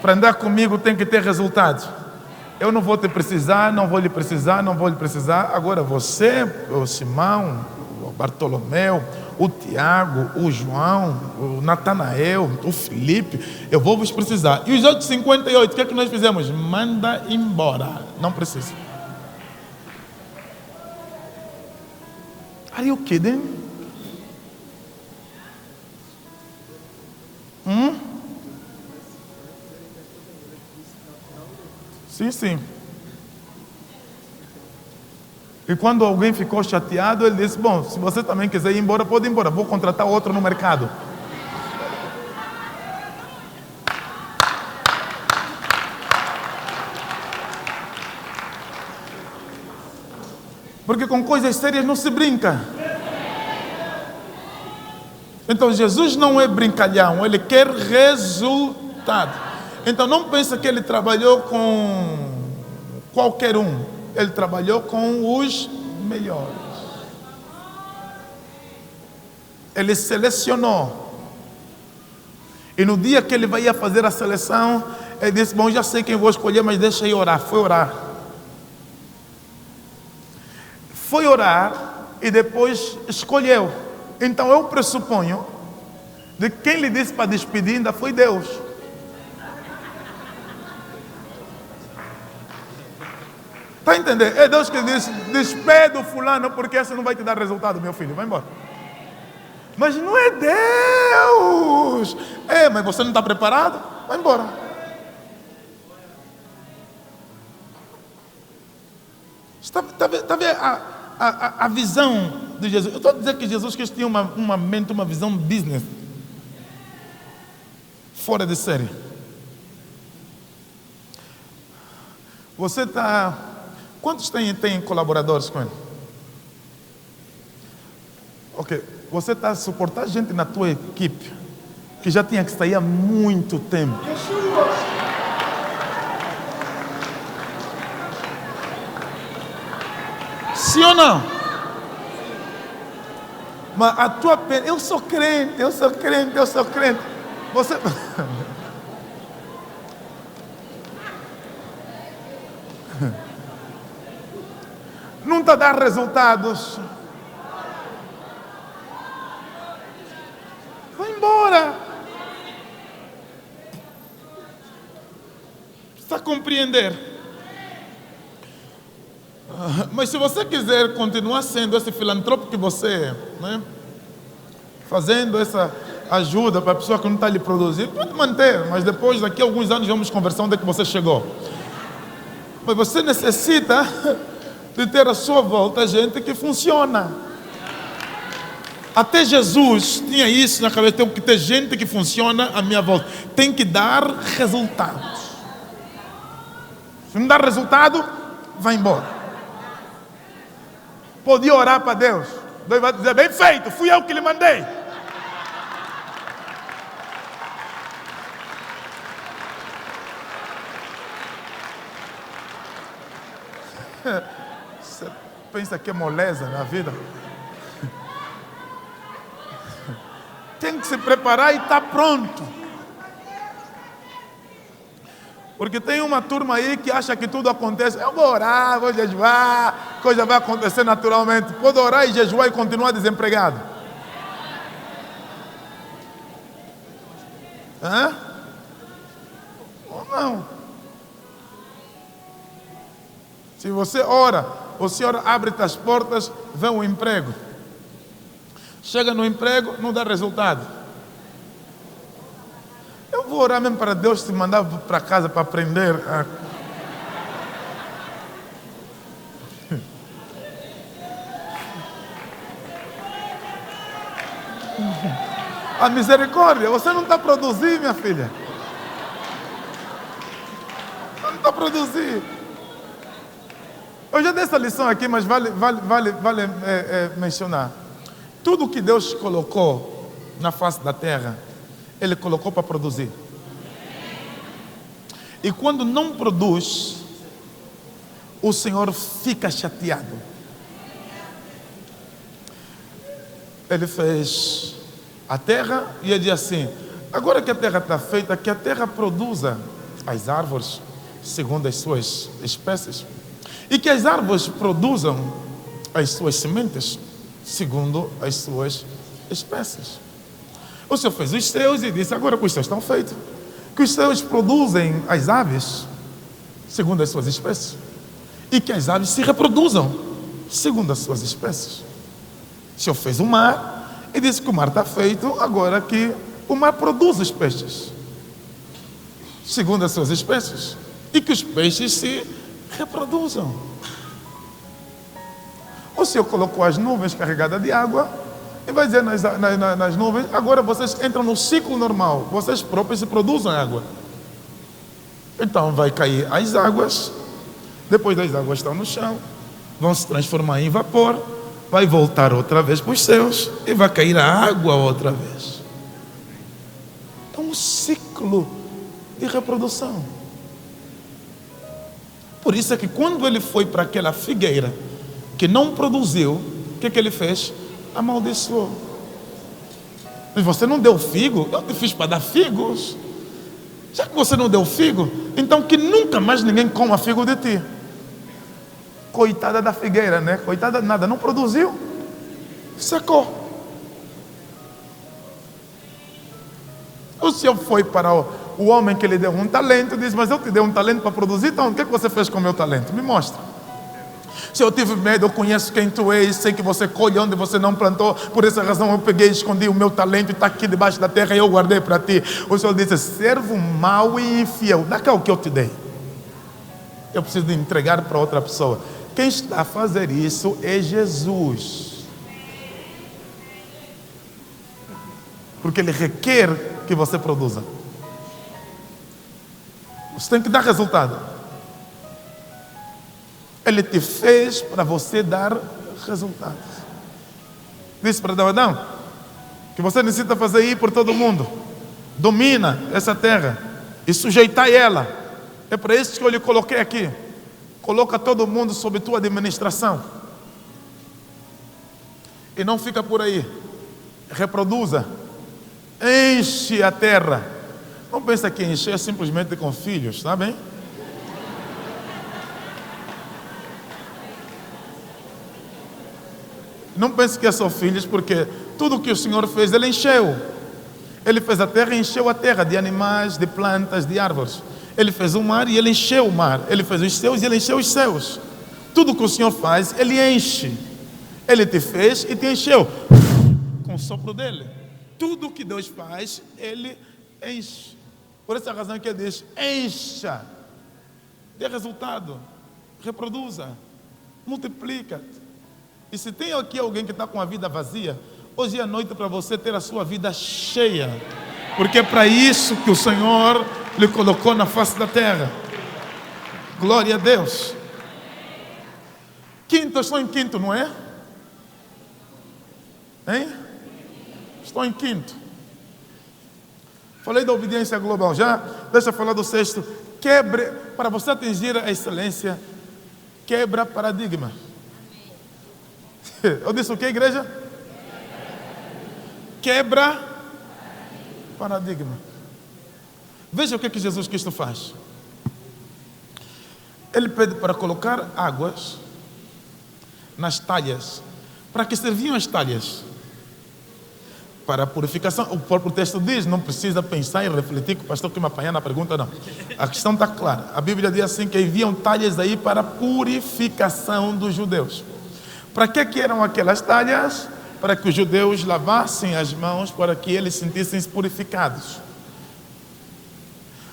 Para andar comigo tem que ter resultados. Eu não vou te precisar, não vou lhe precisar, não vou lhe precisar. Agora você, o Simão, o Bartolomeu, o Tiago, o João, o Natanael, o Felipe, eu vou vos precisar. E os outros 58, o que é que nós fizemos? Manda embora. Não precisa. Are you kidding? Sim, sim. E quando alguém ficou chateado, ele disse, bom, se você também quiser ir embora, pode ir embora. Vou contratar outro no mercado. Porque com coisas sérias não se brinca. Então Jesus não é brincalhão, ele quer resultado. Então não pensa que ele trabalhou com qualquer um. Ele trabalhou com os melhores. Ele selecionou. E no dia que ele vai fazer a seleção, ele disse, bom, já sei quem vou escolher, mas deixa eu orar. Foi orar. Foi orar e depois escolheu. Então eu pressuponho de que quem lhe disse para despedir ainda foi Deus. Está entendendo? É Deus que diz, despede o fulano porque esse não vai te dar resultado, meu filho, vai embora. Mas não é Deus. É, mas você não está preparado? Vai embora. Está vendo a visão de Jesus? Eu estou a dizer que Jesus quis ter uma mente, uma visão business. Fora de série. Você está... Quantos tem colaboradores com ele? Ok. Você está a suportar gente na tua equipe que já tinha que sair há muito tempo. Sim ou não? Mas a tua pena... Eu sou crente. Você... não está a dar resultados. Vai embora. Está a compreender? Mas se você quiser continuar sendo esse filantropo que você é, né? Fazendo essa ajuda para a pessoa que não está lhe produzindo, pode manter, mas depois, daqui a alguns anos, vamos conversar onde é que você chegou. Mas você necessita de ter à sua volta gente que funciona. Até Jesus tinha isso na cabeça, tem que ter gente que funciona à minha volta. Tem que dar resultados. Se não dá resultado, vai embora. Podia orar para Deus. Deus vai dizer, bem feito, fui eu que lhe mandei. Você pensa que é moleza na vida? Tem que se preparar e está pronto. Porque tem uma turma aí que acha que tudo acontece. Eu vou orar, vou jejuar, coisa vai acontecer naturalmente. Pode orar e jejuar e continuar desempregado. Hã? Ou não? Se você ora, o Senhor abre as portas, vem o emprego. Chega no emprego, não dá resultado. Eu vou orar mesmo para Deus te mandar para casa para aprender a misericórdia. Você não está produzindo, minha filha. Você não está produzindo. Eu já dei essa lição aqui, mas vale mencionar. Tudo que Deus colocou na face da terra, Ele colocou para produzir. E quando não produz, o Senhor fica chateado. Ele fez a terra e ele diz assim, agora que a terra está feita, que a terra produza as árvores segundo as suas espécies. E que as árvores produzam as suas sementes segundo as suas espécies. O Senhor fez os céus e disse, agora que os céus estão feitos, que os céus produzem as aves segundo as suas espécies. E que as aves se reproduzam segundo as suas espécies. O Senhor fez o mar e disse que o mar está feito, agora que o mar produz os peixes segundo as suas espécies. E que os peixes se reproduzam. O Senhor colocou as nuvens carregadas de água e vai dizer nas nuvens, agora vocês entram no ciclo normal, vocês próprios se produzem água. Então vai cair as águas, depois das águas estão no chão, vão se transformar em vapor, vai voltar outra vez para os céus e vai cair a água outra vez. É um ciclo de reprodução. Por isso é que quando ele foi para aquela figueira que não produziu, o que ele fez? Amaldiçoou. Mas você não deu figo? Eu te fiz para dar figos. Já que você não deu figo, então que nunca mais ninguém coma figo de ti. Coitada da figueira, né? Coitada de nada, não produziu, secou. O Senhor foi para o homem que lhe deu um talento, diz, mas eu te dei um talento para produzir, então o que você fez com o meu talento? Me mostra. Se eu tive medo, eu conheço quem tu és, sei que você colhe onde você não plantou, por essa razão eu peguei e escondi o meu talento e está aqui debaixo da terra e eu guardei para ti. O Senhor disse, servo mau e infiel, dá cá o que eu te dei. Eu preciso de entregar para outra pessoa. Quem está a fazer isso é Jesus. Porque Ele requer que você produza. Você tem que dar resultado. Ele te fez para você dar resultados. Disse para Adão que você necessita fazer ir por todo mundo. Domina essa terra e sujeitar ela. É para isso que eu lhe coloquei aqui. Coloca todo mundo sob tua administração. E não fica por aí. Reproduza. Enche a terra. Não pensa que encher simplesmente com filhos, tá bem? Não pense que é só filhos, porque tudo que o Senhor fez, Ele encheu. Ele fez a terra e encheu a terra de animais, de plantas, de árvores. Ele fez o mar e ele encheu o mar. Ele fez os céus e ele encheu os céus. Tudo que o Senhor faz, ele enche. Ele te fez e te encheu com o sopro dele. Tudo que Deus faz, ele enche. Por essa razão que ele diz: encha, dê resultado, reproduza, multiplica-te. E se tem aqui alguém que está com a vida vazia, hoje é noite para você ter a sua vida cheia, porque é para isso que o Senhor lhe colocou na face da terra. Glória a Deus. Quinto, eu estou em quinto, não é? Hein? Estou em quinto. Falei da obediência global já. Deixa eu falar do sexto. Quebre, para você atingir a excelência, quebra paradigma. Eu disse o que, igreja? Quebra paradigma. Veja o que Jesus Cristo faz. Ele pede para colocar águas nas talhas. Para que serviam as talhas? Para a purificação. O próprio texto diz, não precisa pensar e refletir, que o pastor que me apanhar na pergunta, não. A questão está clara. A Bíblia diz assim, que enviam talhas aí para a purificação dos judeus. Para que eram aquelas talhas? Para que os judeus lavassem as mãos, para que eles se sentissem purificados.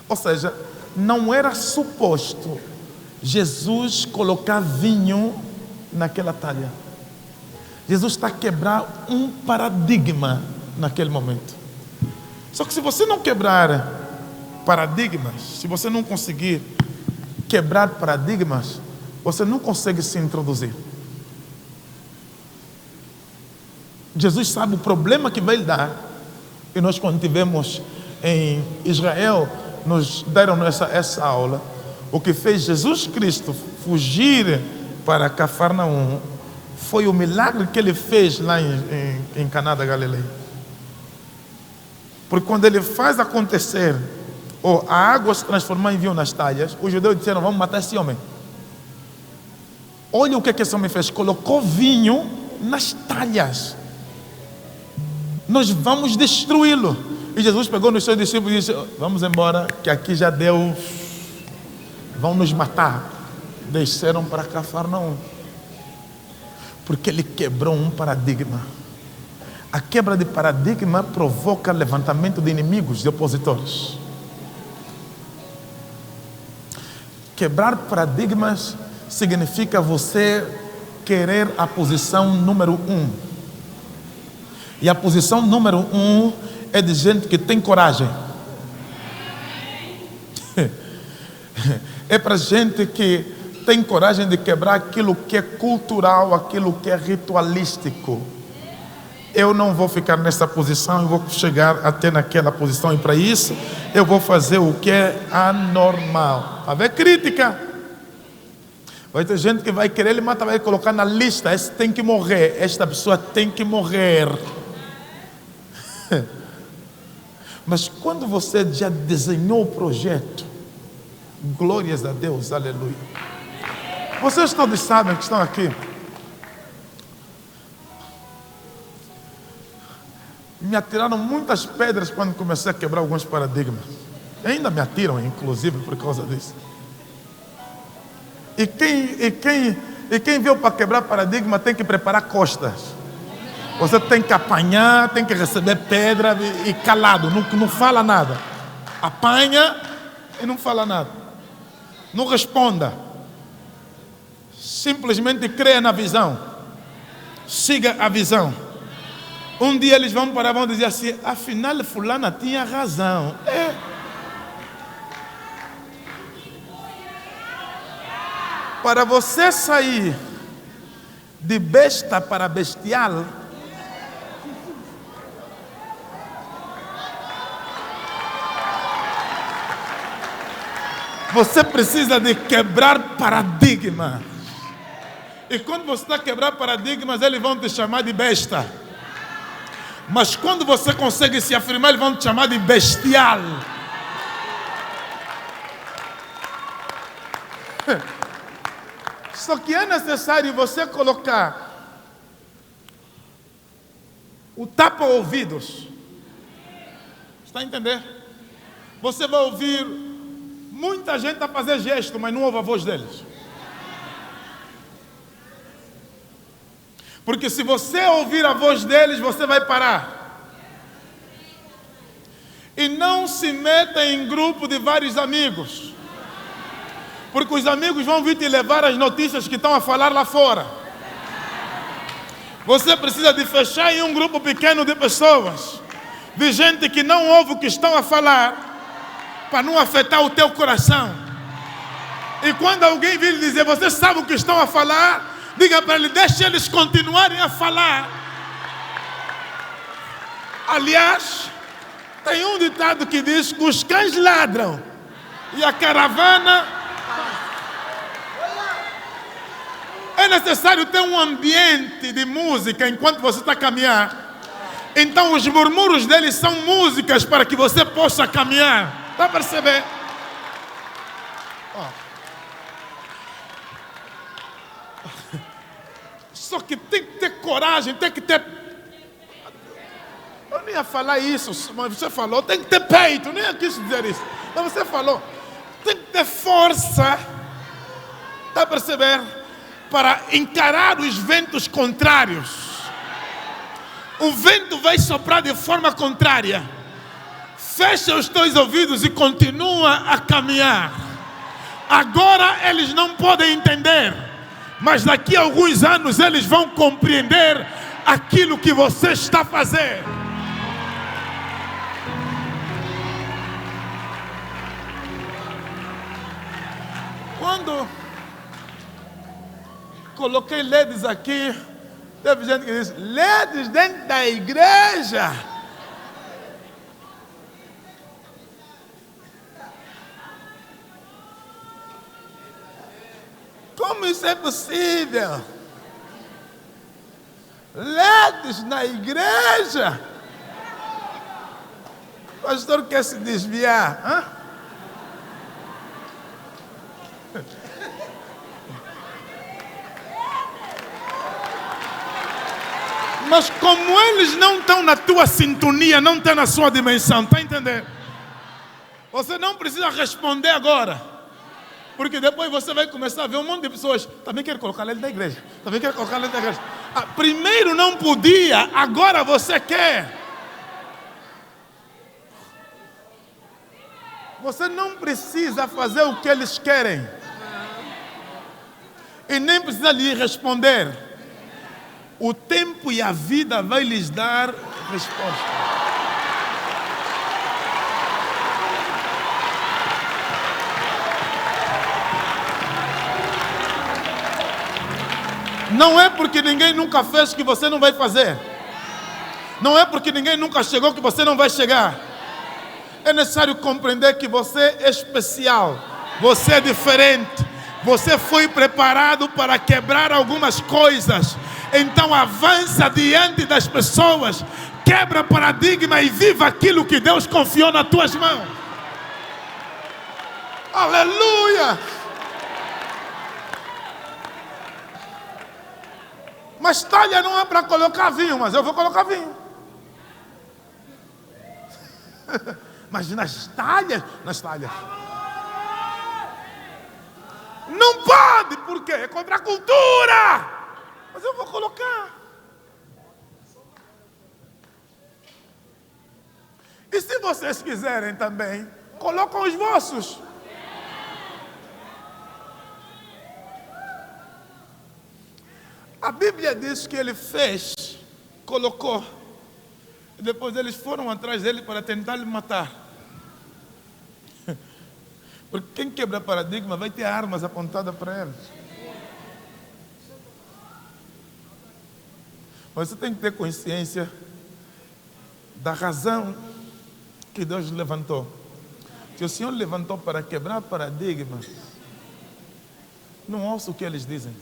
Ou seja, não era suposto Jesus colocar vinho naquela talha. Jesus está a quebrar um paradigma naquele momento. Só que se você não quebrar paradigmas, se você não conseguir quebrar paradigmas, você não consegue se introduzir. Jesus sabe o problema que vai lhe dar. E nós, quando estivemos em Israel, nos deram essa aula. O que fez Jesus Cristo fugir para Cafarnaum foi o milagre que ele fez lá em Caná da Galileia. Porque quando ele faz acontecer, a água se transformar em vinho nas talhas, os judeus disseram: vamos matar esse homem. Olha o que esse homem fez: colocou vinho nas talhas. Nós vamos destruí-lo. E Jesus pegou nos seus discípulos e disse: vamos embora, que aqui já deu, vão nos matar. Desceram para Cafarnaum, porque ele quebrou um paradigma. A quebra de paradigma provoca levantamento de inimigos, de opositores. Quebrar paradigmas significa você querer a posição número 1. E a posição número 1 é de gente que tem coragem. É para gente que tem coragem de quebrar aquilo que é cultural, aquilo que é ritualístico. Eu não vou ficar nessa posição, eu vou chegar até naquela posição, e para isso eu vou fazer o que é anormal. Vai haver crítica. Vai ter gente que vai querer, ele mata, vai colocar na lista: esse tem que morrer, esta pessoa tem que morrer. Mas quando você já desenhou o projeto, glórias a Deus, aleluia. Vocês todos sabem que estão aqui. Me atiraram muitas pedras quando comecei a quebrar alguns paradigmas. Ainda me atiram, inclusive, por causa disso. E quem veio para quebrar paradigma tem que preparar costas. Você tem que apanhar, tem que receber pedra e calado, não fala nada. Apanha e não fala nada. Não responda. Simplesmente creia na visão. Siga a visão. Um dia eles vão parar, vão dizer assim: afinal fulana tinha razão. Para você sair de besta para bestial, você precisa de quebrar paradigmas. E quando você está a quebrar paradigmas, eles vão te chamar de besta. Mas quando você consegue se afirmar, eles vão te chamar de bestial. Só que é necessário você colocar o tapa-ouvidos. Está a entender? Você vai ouvir Muita gente está a fazer gesto, mas não ouve a voz deles. Porque se você ouvir a voz deles, você vai parar. E não se meta em grupo de vários amigos. Porque os amigos vão vir te levar as notícias que estão a falar lá fora. Você precisa de fechar em um grupo pequeno de pessoas, de gente que não ouve o que estão a falar, para não afetar o teu coração. E quando alguém vir dizer, você sabe o que estão a falar, diga para ele, deixe eles continuarem a falar. Aliás, tem um ditado que diz que os cães ladram e a caravana... É necessário ter um ambiente de música enquanto você está a caminhar. Então os murmúrios deles são músicas para que você possa caminhar. Está a perceber? Só que tem que ter coragem, tem que ter... Eu nem ia falar isso, mas você falou, tem que ter peito, nem eu quis dizer isso. Mas você falou, tem que ter força. Está a perceber? Para encarar os ventos contrários. O vento vai soprar de forma contrária. Fecha os teus ouvidos e continua a caminhar. Agora eles não podem entender, mas daqui a alguns anos eles vão compreender aquilo que você está a fazer. Quando coloquei LEDs aqui, teve gente que disse, LEDs dentro da igreja? Como isso é possível? LEDs na igreja? O pastor quer se desviar, hã? Mas como eles não estão na tua sintonia, não estão na sua dimensão, está entendendo? Você não precisa responder agora, porque depois você vai começar a ver um monte de pessoas, também quer colocar ele da igreja, também quer colocar ele da igreja. Primeiro não podia, agora você quer. Você não precisa fazer o que eles querem, e nem precisa lhe responder. O tempo e a vida vai lhes dar resposta. Não é porque ninguém nunca fez que você não vai fazer. Não é porque ninguém nunca chegou que você não vai chegar. É necessário compreender que você é especial. Você é diferente. Você foi preparado para quebrar algumas coisas. Então avança diante das pessoas, quebra paradigma e viva aquilo que Deus confiou nas tuas mãos. Aleluia! Mas talha não é para colocar vinho, mas eu vou colocar vinho. Mas nas talhas. Não pode, por quê? É contra a cultura. Mas eu vou colocar. E se vocês quiserem também, colocam os vossos. A Bíblia diz que ele fez, colocou. E depois eles foram atrás dele para tentar lhe matar. Porque quem quebra paradigma vai ter armas apontadas para eles. Mas você tem que ter consciência da razão que Deus levantou. Se o Senhor levantou para quebrar paradigmas, não ouça o que eles dizem.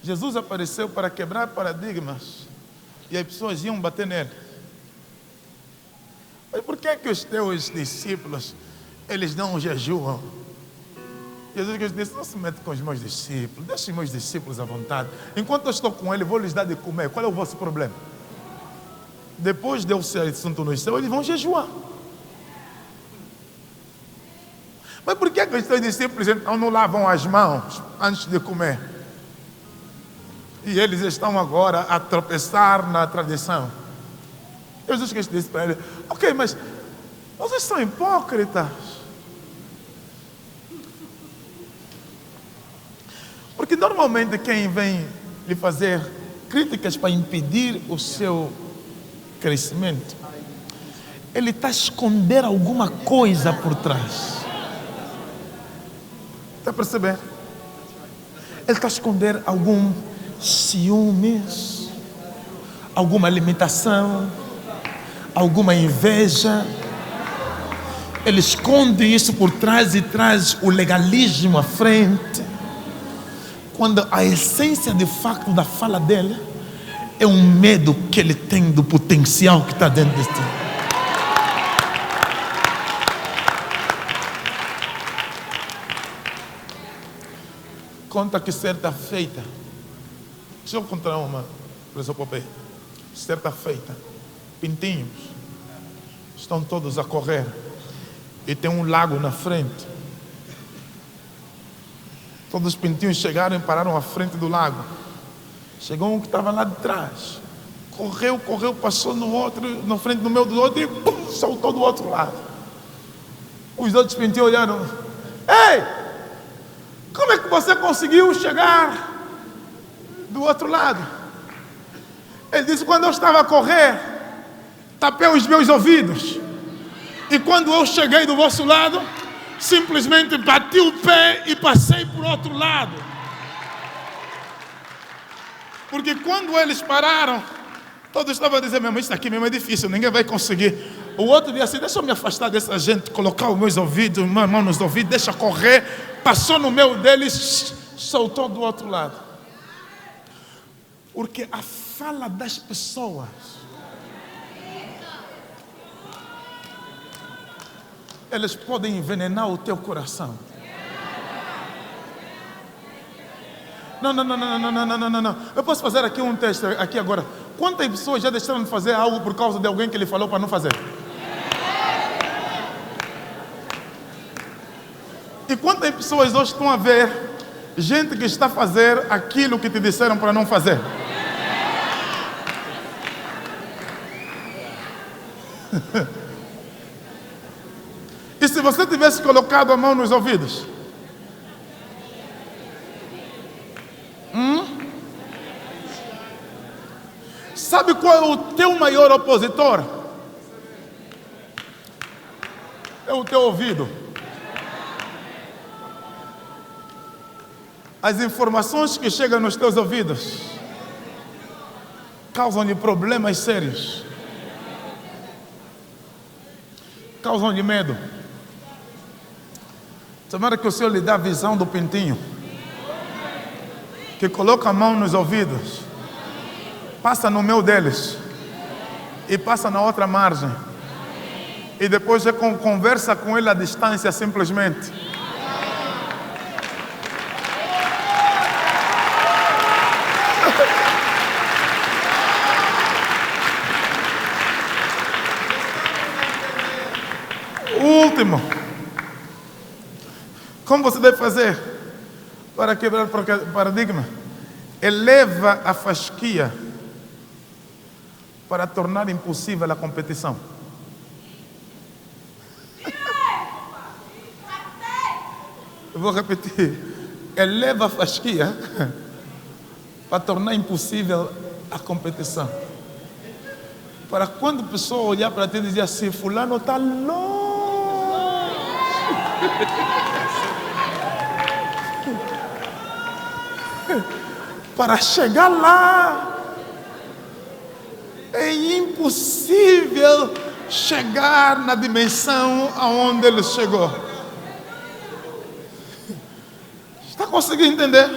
Jesus apareceu para quebrar paradigmas e as pessoas iam bater nele. Mas por que os teus discípulos, eles não jejuam? Jesus disse, não se mete com os meus discípulos, deixe os meus discípulos à vontade. Enquanto eu estou com eles, vou lhes dar de comer. Qual é o vosso problema? Depois de eu ser assunto no céu, eles vão jejuar. Mas por que os discípulos então não lavam as mãos antes de comer? E eles estão agora a tropeçar na tradição. Jesus Cristo disse para eles: ok, mas vocês são hipócritas. Porque normalmente quem vem lhe fazer críticas para impedir o seu crescimento, ele está a esconder alguma coisa por trás. Está a perceber? Ele está a esconder algum ciúmes, alguma limitação, alguma inveja. Ele esconde isso por trás e traz o legalismo à frente, quando a essência de facto da fala dele é um medo que ele tem do potencial que está dentro de ti. Conta que certa feita, deixa eu contar uma, professor Popé. Certa feita, pintinhos estão todos a correr e tem um lago na frente. Todos os pintinhos chegaram e pararam à frente do lago. Chegou um que estava lá de trás. Correu, passou no outro, na frente do meio do outro e pum, saltou do outro lado. Os outros pintinhos olharam: ei, como é que você conseguiu chegar do outro lado? Ele disse: quando eu estava a correr, tapei os meus ouvidos. E quando eu cheguei do vosso lado, simplesmente bati o pé e passei por outro lado. Porque quando eles pararam, todos estavam a dizer: mesmo, isso aqui mesmo é difícil, ninguém vai conseguir. O outro disse assim: deixa eu me afastar dessa gente, colocar os meus ouvidos, minha mão nos ouvidos, deixa correr. Passou no meio deles, soltou do outro lado. Porque a fala das pessoas elas podem envenenar o teu coração. Não. Eu posso fazer aqui um teste aqui agora. Quantas pessoas já deixaram de fazer algo por causa de alguém que lhe falou para não fazer? E quantas pessoas hoje estão a ver gente que está a fazer aquilo que te disseram para não fazer? E se você tivesse colocado a mão nos ouvidos? Sabe qual é o teu maior opositor? É o teu ouvido. As informações que chegam nos teus ouvidos causam-lhe problemas sérios. Causam-lhe medo. Tomara que o Senhor lhe dê a visão do pintinho que coloca a mão nos ouvidos, passa no meio deles e passa na outra margem, e depois você conversa com ele à distância simplesmente. O último, como você deve fazer para quebrar o paradigma? Eleva a fasquia para tornar impossível a competição. Eu vou repetir. Eleva a fasquia para tornar impossível a competição. Para quando a pessoa olhar para ti e dizer assim: fulano está longe. Para chegar lá, é impossível chegar na dimensão aonde ele chegou. Está conseguindo entender?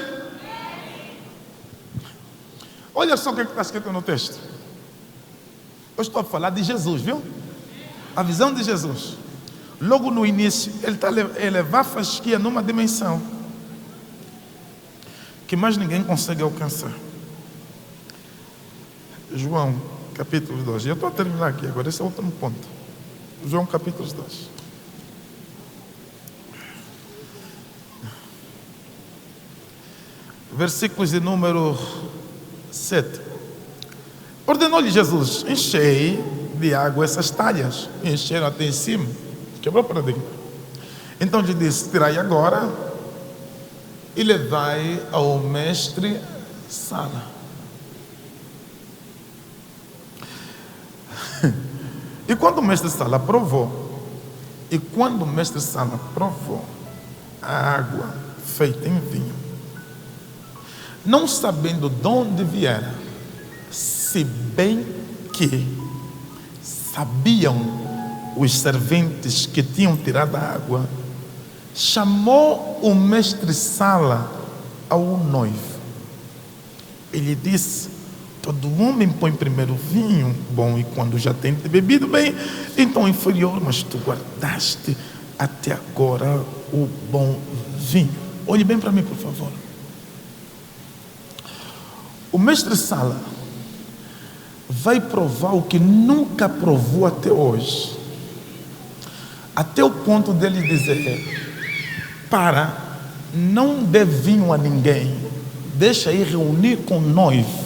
Olha só o que está escrito no texto. Eu estou a falar de Jesus, viu? A visão de Jesus. Logo no início, ele está a elevar a fasquia numa dimensão que mais ninguém consegue alcançar. João capítulo 2. Eu estou a terminar aqui agora, esse é outro ponto. João capítulo 2. versículos de número 7. Ordenou-lhe Jesus: enchei de água essas talhas. Encheram até em cima. Quebrou o paradigma. Então lhe disse: tirai agora e levai ao mestre Sala. E quando o mestre Sala provou, a água feita em vinho, não sabendo de onde viera, se bem que sabiam os serventes que tinham tirado a água, chamou o mestre Sala ao noivo. Ele disse: todo homem põe primeiro o vinho bom, e quando já tem bebido bem, então inferior, mas tu guardaste até agora o bom vinho. Olhe bem para mim, por favor. O mestre Sala vai provar o que nunca provou até hoje, até o ponto dele dizer: para, não dê vinho a ninguém, deixa ir reunir com o noivo,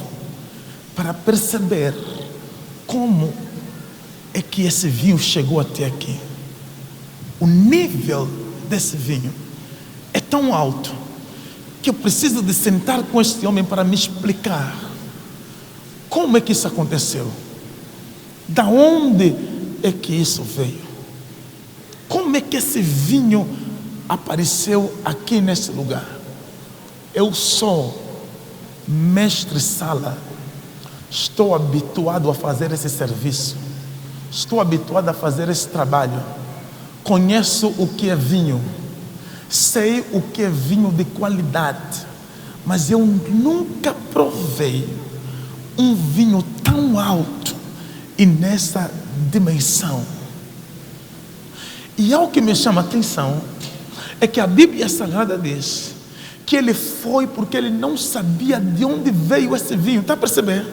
para perceber como é que esse vinho chegou até aqui. O nível desse vinho é tão alto que eu preciso de sentar com este homem para me explicar como é que isso aconteceu, da onde é que isso veio, como é que esse vinho apareceu aqui nesse lugar. Eu sou mestre Sala, estou habituado a fazer esse serviço, estou habituado a fazer esse trabalho, conheço o que é vinho, sei o que é vinho de qualidade, mas eu nunca provei um vinho tão alto e nessa dimensão. E algo que me chama a atenção é que a Bíblia Sagrada diz que ele foi porque ele não sabia de onde veio esse vinho. Está a perceber?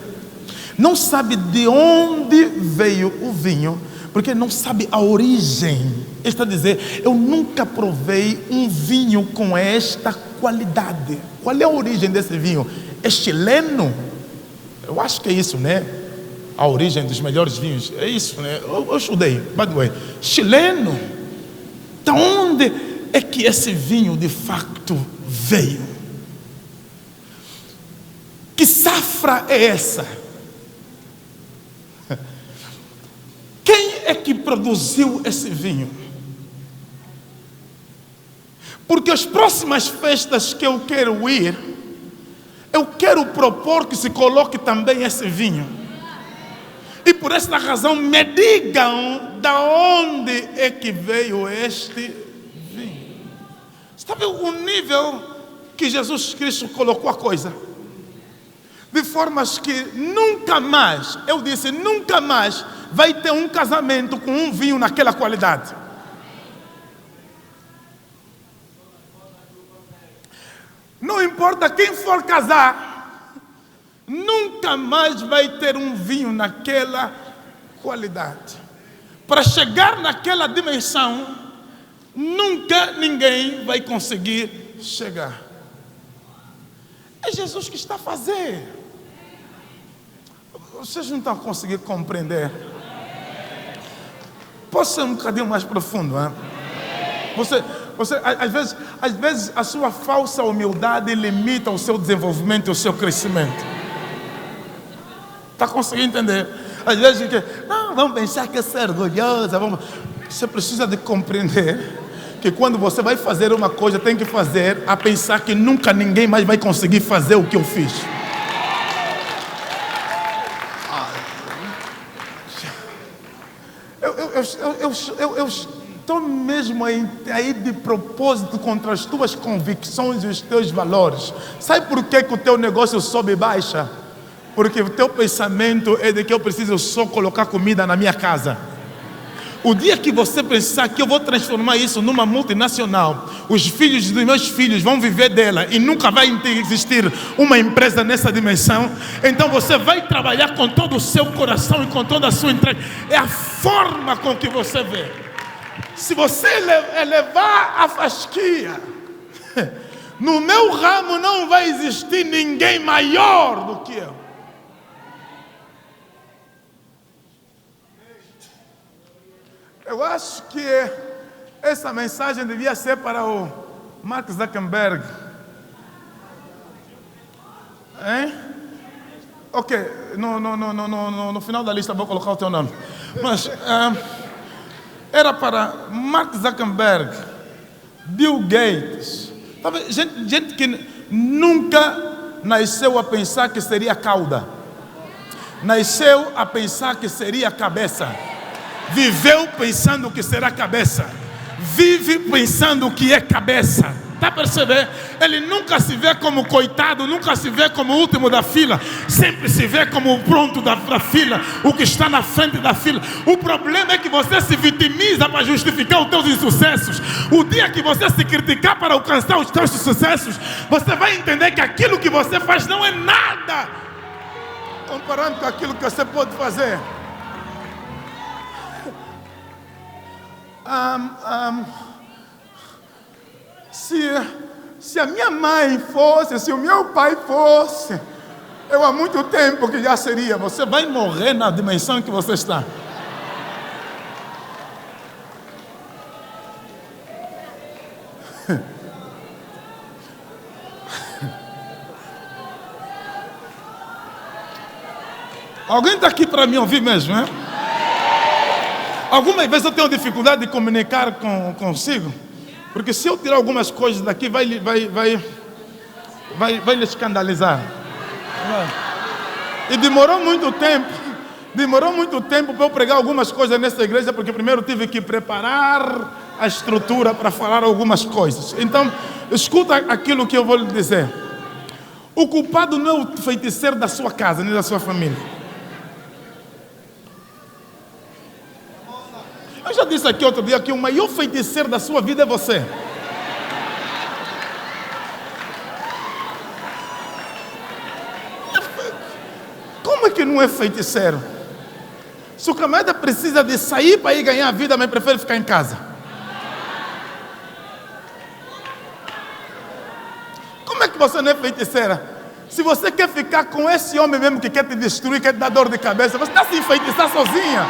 Não sabe de onde veio o vinho, porque não sabe a origem. Ele está a dizer: eu nunca provei um vinho com esta qualidade. Qual é a origem desse vinho? É chileno? Eu acho que é isso, né? A origem dos melhores vinhos, é isso, né? Eu estudei, by the way. Chileno? De onde é que esse vinho de facto veio? Que safra é essa? Quem é que produziu esse vinho? Porque as próximas festas que eu quero ir, eu quero propor que se coloque também esse vinho. E por esta razão me digam da onde é que veio este vinho. Sabe o nível que Jesus Cristo colocou a coisa? De formas que nunca mais, eu disse, nunca mais vai ter um casamento com um vinho naquela qualidade. Não importa quem for casar, nunca mais vai ter um vinho naquela qualidade. Para chegar naquela dimensão, nunca ninguém vai conseguir chegar. É Jesus que está a fazer. Vocês não estão conseguindo compreender? Posso ser um bocadinho mais profundo, hein? Você às vezes a sua falsa humildade limita o seu desenvolvimento e o seu crescimento. Está conseguindo entender? Às vezes não, vamos pensar que é ser orgulhosa. Você precisa de compreender que quando você vai fazer uma coisa, tem que fazer a pensar que nunca ninguém mais vai conseguir fazer o que eu fiz. Eu estou mesmo aí de propósito contra as tuas convicções e os teus valores. Sabe por que o teu negócio sobe e baixa? Porque o teu pensamento é de que eu preciso só colocar comida na minha casa. O dia que você pensar que eu vou transformar isso numa multinacional, os filhos dos meus filhos vão viver dela e nunca vai existir uma empresa nessa dimensão, então você vai trabalhar com todo o seu coração e com toda a sua entrega. É a forma com que você vê. Se você elevar a fasquia, No meu ramo não vai existir ninguém maior do que eu. Eu acho que essa mensagem devia ser para o Mark Zuckerberg. Hein? Ok, no final da lista vou colocar o teu nome. Mas era para Mark Zuckerberg, Bill Gates. Gente que nunca nasceu a pensar que seria cauda. Nasceu a pensar que seria cabeça. Viveu pensando que será cabeça. Vive pensando que é cabeça. Está a perceber? Ele nunca se vê como coitado, nunca se vê como o último da fila. Sempre se vê como o pronto da fila, o que está na frente da fila. O problema é que você se vitimiza para justificar os teus insucessos. O dia que você se criticar para alcançar os teus sucessos, você vai entender que aquilo que você faz não é nada comparando com aquilo que você pode fazer. Se a minha mãe fosse, se o meu pai fosse, eu há muito tempo que já seria. Você vai morrer na dimensão que você está. Alguém está aqui para me ouvir mesmo, né? Algumas vezes eu tenho dificuldade de comunicar consigo, porque se eu tirar algumas coisas daqui, vai lhe escandalizar. E demorou muito tempo para eu pregar algumas coisas nessa igreja, porque primeiro tive que preparar a estrutura para falar algumas coisas. Então, escuta aquilo que eu vou lhe dizer. O culpado não é o feiticeiro da sua casa, nem da sua família. Eu já disse aqui outro dia que o maior feiticeiro da sua vida é você. Como é que não é feiticeiro? Se o camarada precisa de sair para ir ganhar a vida, mas prefere ficar em casa. Como é que você não é feiticeira? Se você quer ficar com esse homem mesmo que quer te destruir, quer te dar dor de cabeça, você está se enfeitiçar sozinha.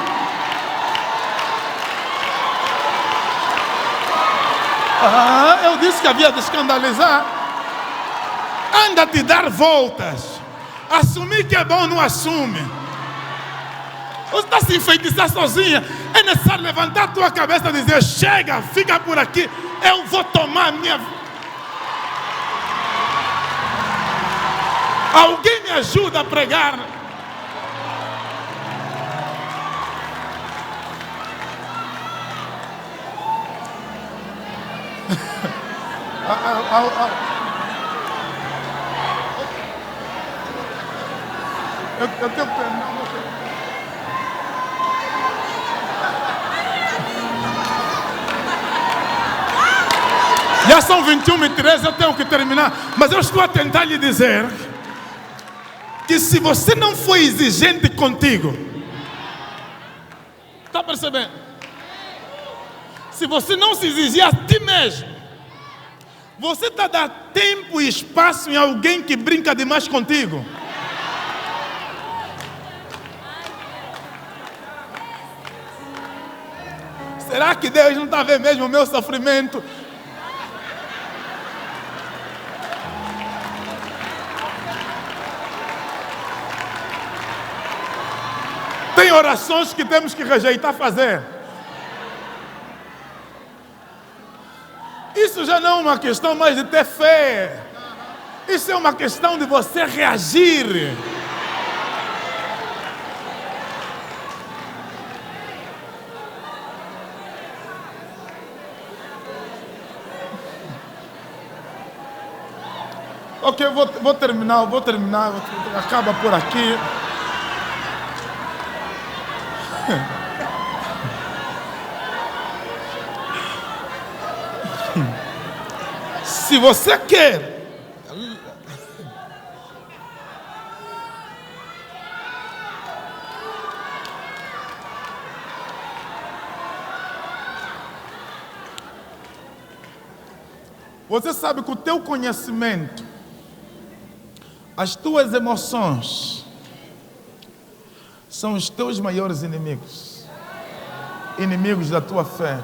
Eu disse que havia de escandalizar. Anda a te dar voltas. Assumir que é bom, não assume. Você está se enfeitiçar sozinha. É necessário levantar a tua cabeça e dizer: chega, fica por aqui, eu vou tomar a minha vida. Alguém me ajuda a pregar. Eu tenho pena. Já são 21h13, eu tenho que terminar. Mas eu estou a tentar lhe dizer que se você não for exigente contigo, está percebendo? Se você não se exigir a ti mesmo, você está dando tempo e espaço em alguém que brinca demais contigo. Será que Deus não está vendo mesmo o meu sofrimento? Tem orações que temos que rejeitar fazer. Isso já não é uma questão mais de ter fé. Isso é uma questão de você reagir. Ok, vou terminar, acaba por aqui. Se você quer Você sabe que o teu conhecimento, as tuas emoções, são os teus maiores inimigos. Inimigos da tua fé.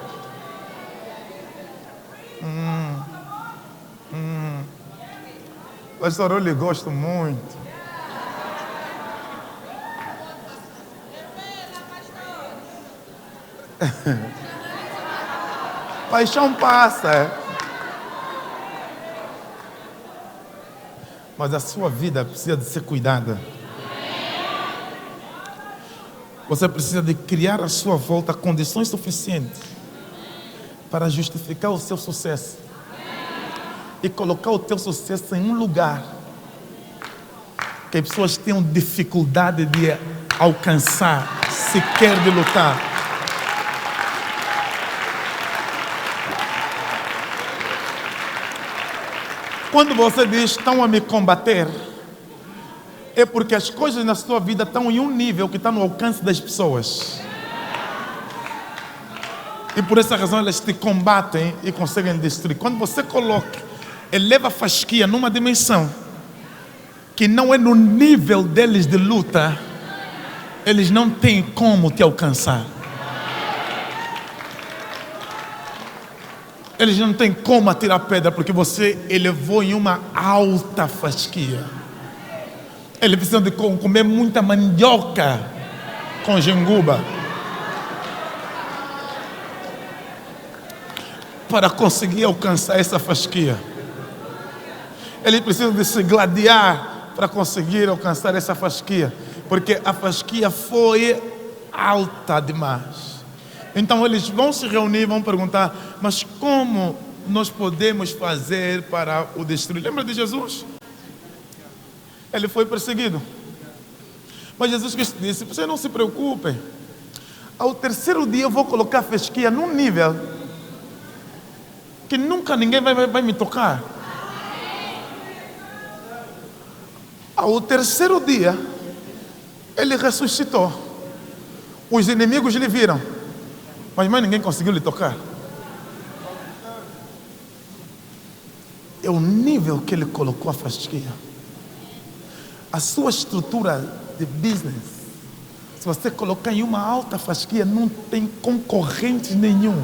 Pastor, eu lhe gosto muito. Paixão passa. Mas a sua vida precisa de ser cuidada. Você precisa de criar à sua volta condições suficientes para justificar o seu sucesso. E colocar o teu sucesso em um lugar que as pessoas tenham dificuldade de alcançar, sequer de lutar. Quando você diz, estão a me combater, é porque as coisas na sua vida estão em um nível que está no alcance das pessoas. E por essa razão elas te combatem e conseguem destruir. Quando você eleva a fasquia numa dimensão que não é no nível deles de luta, eles não têm como te alcançar. Eles não têm como atirar pedra porque você elevou em uma alta fasquia. Eles precisam de comer muita mandioca com genguba para conseguir alcançar essa fasquia. Eles precisam de se gladiar para conseguir alcançar essa fasquia, porque a fasquia foi alta demais. Então eles vão se reunir, vão perguntar, mas como nós podemos fazer para o destruir? Lembra de Jesus? Ele foi perseguido. Mas Jesus disse, vocês não se preocupem. Ao terceiro dia eu vou colocar a fasquia num nível que nunca ninguém vai me tocar. Ao terceiro dia, ele ressuscitou. Os inimigos lhe viram, mas mais ninguém conseguiu lhe tocar. É o nível que ele colocou a fasquia. A sua estrutura de business, se você colocar em uma alta fasquia, não tem concorrente nenhum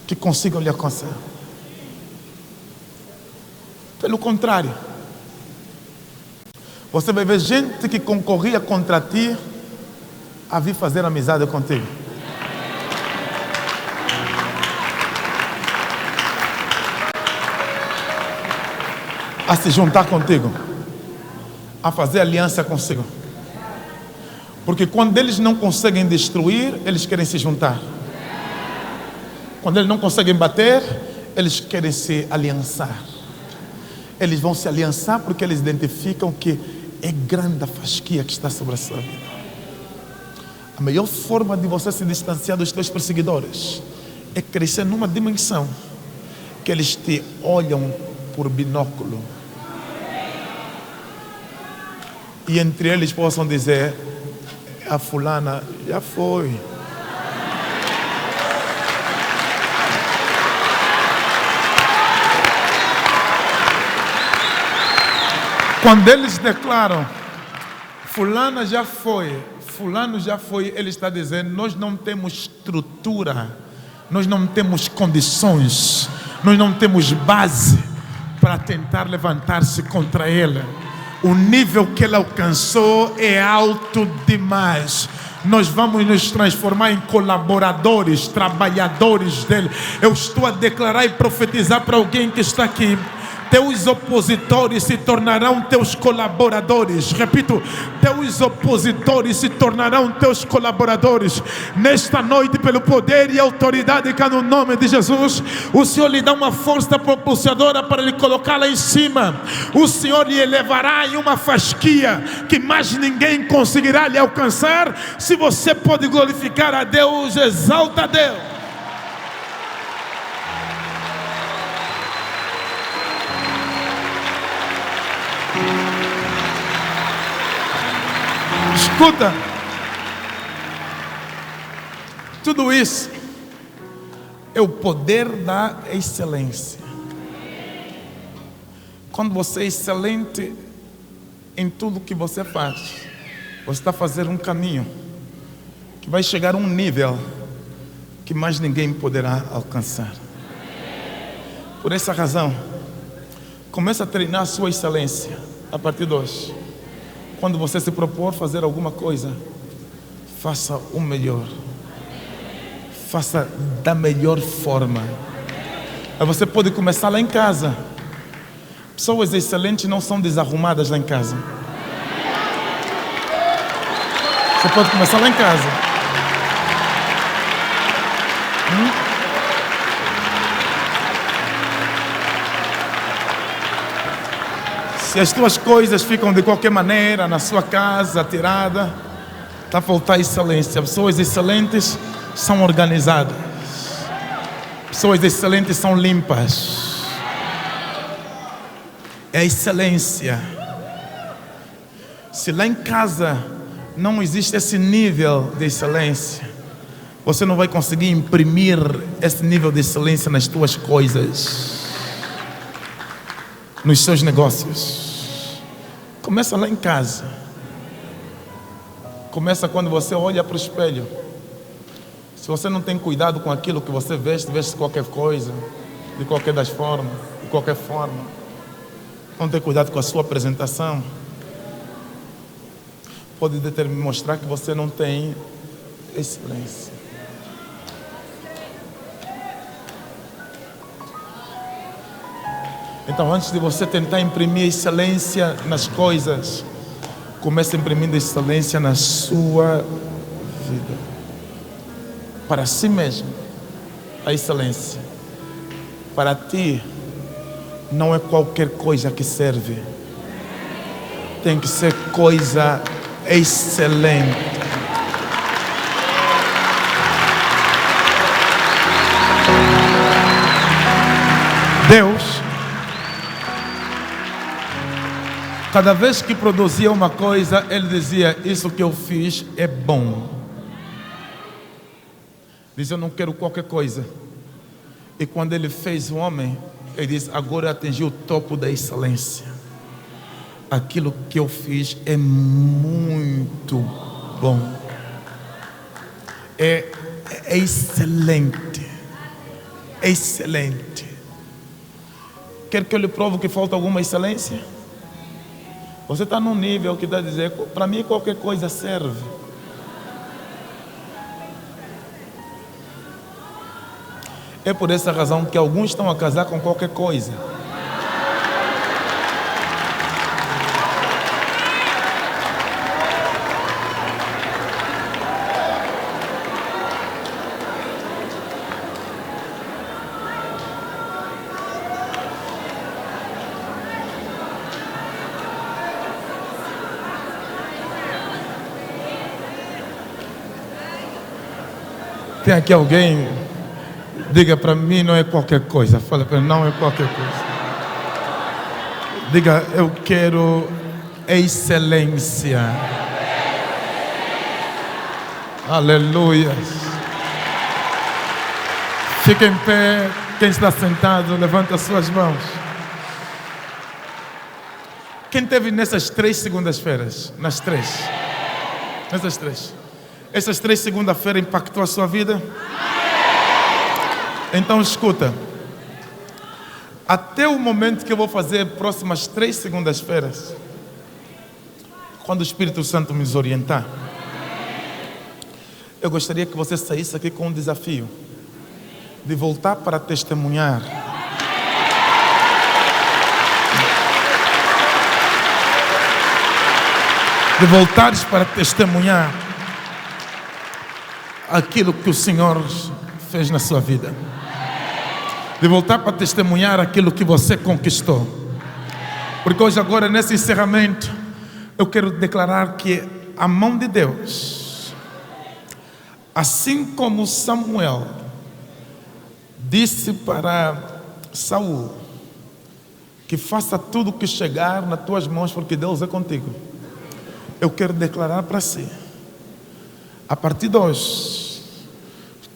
que consigam lhe alcançar. Pelo contrário, você vai ver gente que concorria contra ti a vir fazer amizade contigo. A se juntar contigo, a fazer aliança consigo. Porque quando eles não conseguem destruir, eles querem se juntar. Quando eles não conseguem bater, eles querem se aliançar. Eles vão se aliançar porque eles identificam que é grande a fasquia que está sobre a sua vida. A melhor forma de você se distanciar dos teus perseguidores é crescer numa dimensão que eles te olham por binóculo. E entre eles possam dizer, a fulana já foi. Quando eles declaram, fulana já foi, fulano já foi, ele está dizendo, nós não temos estrutura, nós não temos condições, nós não temos base para tentar levantar-se contra ele. O nível que ele alcançou é alto demais. Nós vamos nos transformar em colaboradores, trabalhadores dele. Eu estou a declarar e profetizar para alguém que está aqui. Teus opositores se tornarão teus colaboradores. Repito, teus opositores se tornarão teus colaboradores. Nesta noite, pelo poder e autoridade que há no nome de Jesus, o Senhor lhe dá uma força propulsadora para lhe colocá-la em cima. O Senhor lhe elevará em uma fasquia que mais ninguém conseguirá lhe alcançar. Se você pode glorificar a Deus, exalta a Deus. Escuta, tudo isso é o poder da excelência. Quando você é excelente em tudo que você faz, você está fazendo um caminho que vai chegar a um nível que mais ninguém poderá alcançar. Por essa razão, comece a treinar a sua excelência a partir de hoje. Quando você se propor fazer alguma coisa, faça o melhor. Faça da melhor forma. Aí você pode começar lá em casa. Pessoas excelentes não são desarrumadas lá em casa. Você pode começar lá em casa. Se as tuas coisas ficam de qualquer maneira na sua casa, tirada, está a faltar excelência. Pessoas excelentes são organizadas. Pessoas excelentes são limpas. É a excelência. Se lá em casa não existe esse nível de excelência, você não vai conseguir imprimir esse nível de excelência nas tuas coisas, nos seus negócios. Começa lá em casa. Começa quando você olha para o espelho. Se você não tem cuidado com aquilo que você veste qualquer coisa, de qualquer forma. Não ter cuidado com a sua apresentação, pode mostrar que você não tem excelência. Então, antes de você tentar imprimir excelência nas coisas, comece imprimindo excelência na sua vida. Para si mesmo, a excelência. Para ti, não é qualquer coisa que serve. Tem que ser coisa excelente. Deus, cada vez que produzia uma coisa, Ele dizia: isso que eu fiz é bom. Diz: eu não quero qualquer coisa. E quando Ele fez o homem, Ele diz: agora atingiu o topo da excelência. Aquilo que eu fiz é muito bom. É excelente. É excelente. Quer que eu lhe prove que falta alguma excelência? Você está num nível que está a dizer: para mim qualquer coisa serve. É por essa razão que alguns estão a casar com qualquer coisa. Tem aqui alguém? Diga: para mim não é qualquer coisa. Fala para mim: não é qualquer coisa. Diga: eu quero excelência. Aleluia. Fica em pé. Quem está sentado, levanta as suas mãos. Quem teve nessas 3 segundas-feiras? Nessas 3. Essas 3 segunda-feiras impactou a sua vida? Então escuta. Até o momento que eu vou fazer próximas 3 segundas-feiras, quando o Espírito Santo me orientar, eu gostaria que você saísse aqui com um desafio de voltar para testemunhar. De voltares para testemunhar aquilo que o Senhor fez na sua vida. De voltar para testemunhar aquilo que você conquistou. Porque hoje, agora, nesse encerramento, eu quero declarar que a mão de Deus, assim como Samuel disse para Saul, que faça tudo o que chegar nas tuas mãos, porque Deus é contigo. Eu quero declarar para si, a partir de hoje,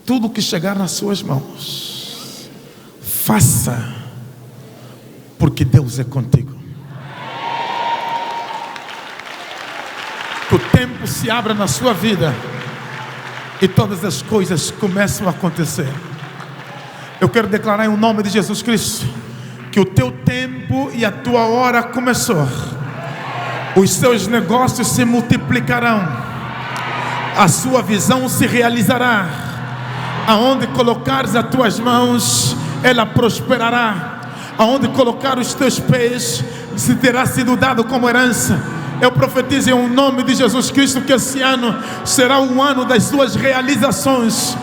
tudo que chegar nas suas mãos, Faça, porque Deus é contigo. Que o tempo se abra na sua vida e todas as coisas começam a acontecer. Eu quero declarar em nome de Jesus Cristo que o teu tempo e a tua hora começou. Os seus negócios se multiplicarão. A sua visão se realizará. Aonde colocares as tuas mãos, ela prosperará. Aonde colocar os teus pés, se terá sido dado como herança. Eu profetizo em nome de Jesus Cristo que esse ano será o ano das suas realizações.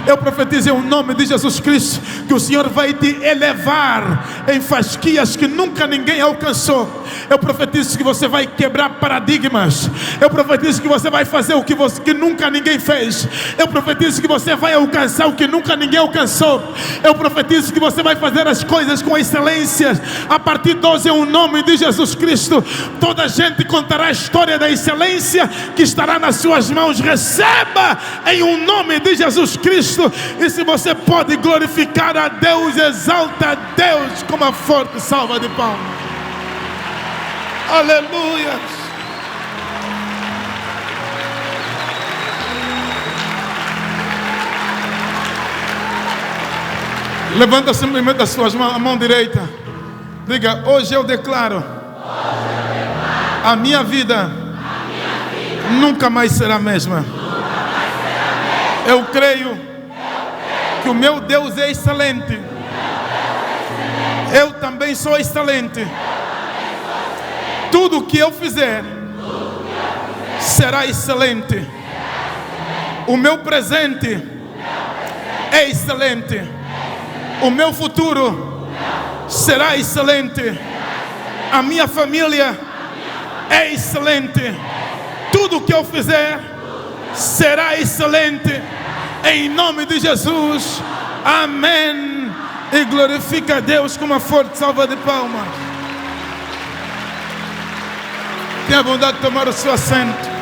Eu profetizo em nome de Jesus Cristo que o Senhor vai te elevar em fasquias que nunca ninguém alcançou. Eu profetizo que você vai quebrar paradigmas. Eu profetizo que você vai fazer o que nunca ninguém fez. Eu profetizo que você vai alcançar o que nunca ninguém alcançou. Eu profetizo que você vai fazer as coisas com excelência. A partir de hoje, em nome de Jesus Cristo, toda a gente contará a história da excelência que estará nas suas mãos. Receba em nome de Jesus Cristo. E se você pode glorificar a Deus, exalta a Deus com uma forte salva de palmas. Aleluia. Levanta simplesmente as suas mãos, a mão direita. Diga: hoje eu declaro, a minha vida nunca mais será a mesma. Eu creio que o meu Deus é excelente. Eu também sou excelente. Tudo que eu fizer será excelente. O meu presente é excelente. O meu futuro será excelente. A minha família é excelente. Tudo que eu fizer será excelente. Em nome de Jesus. Amém. E glorifica a Deus com uma forte salva de palmas. Tenha a bondade de tomar o seu assento.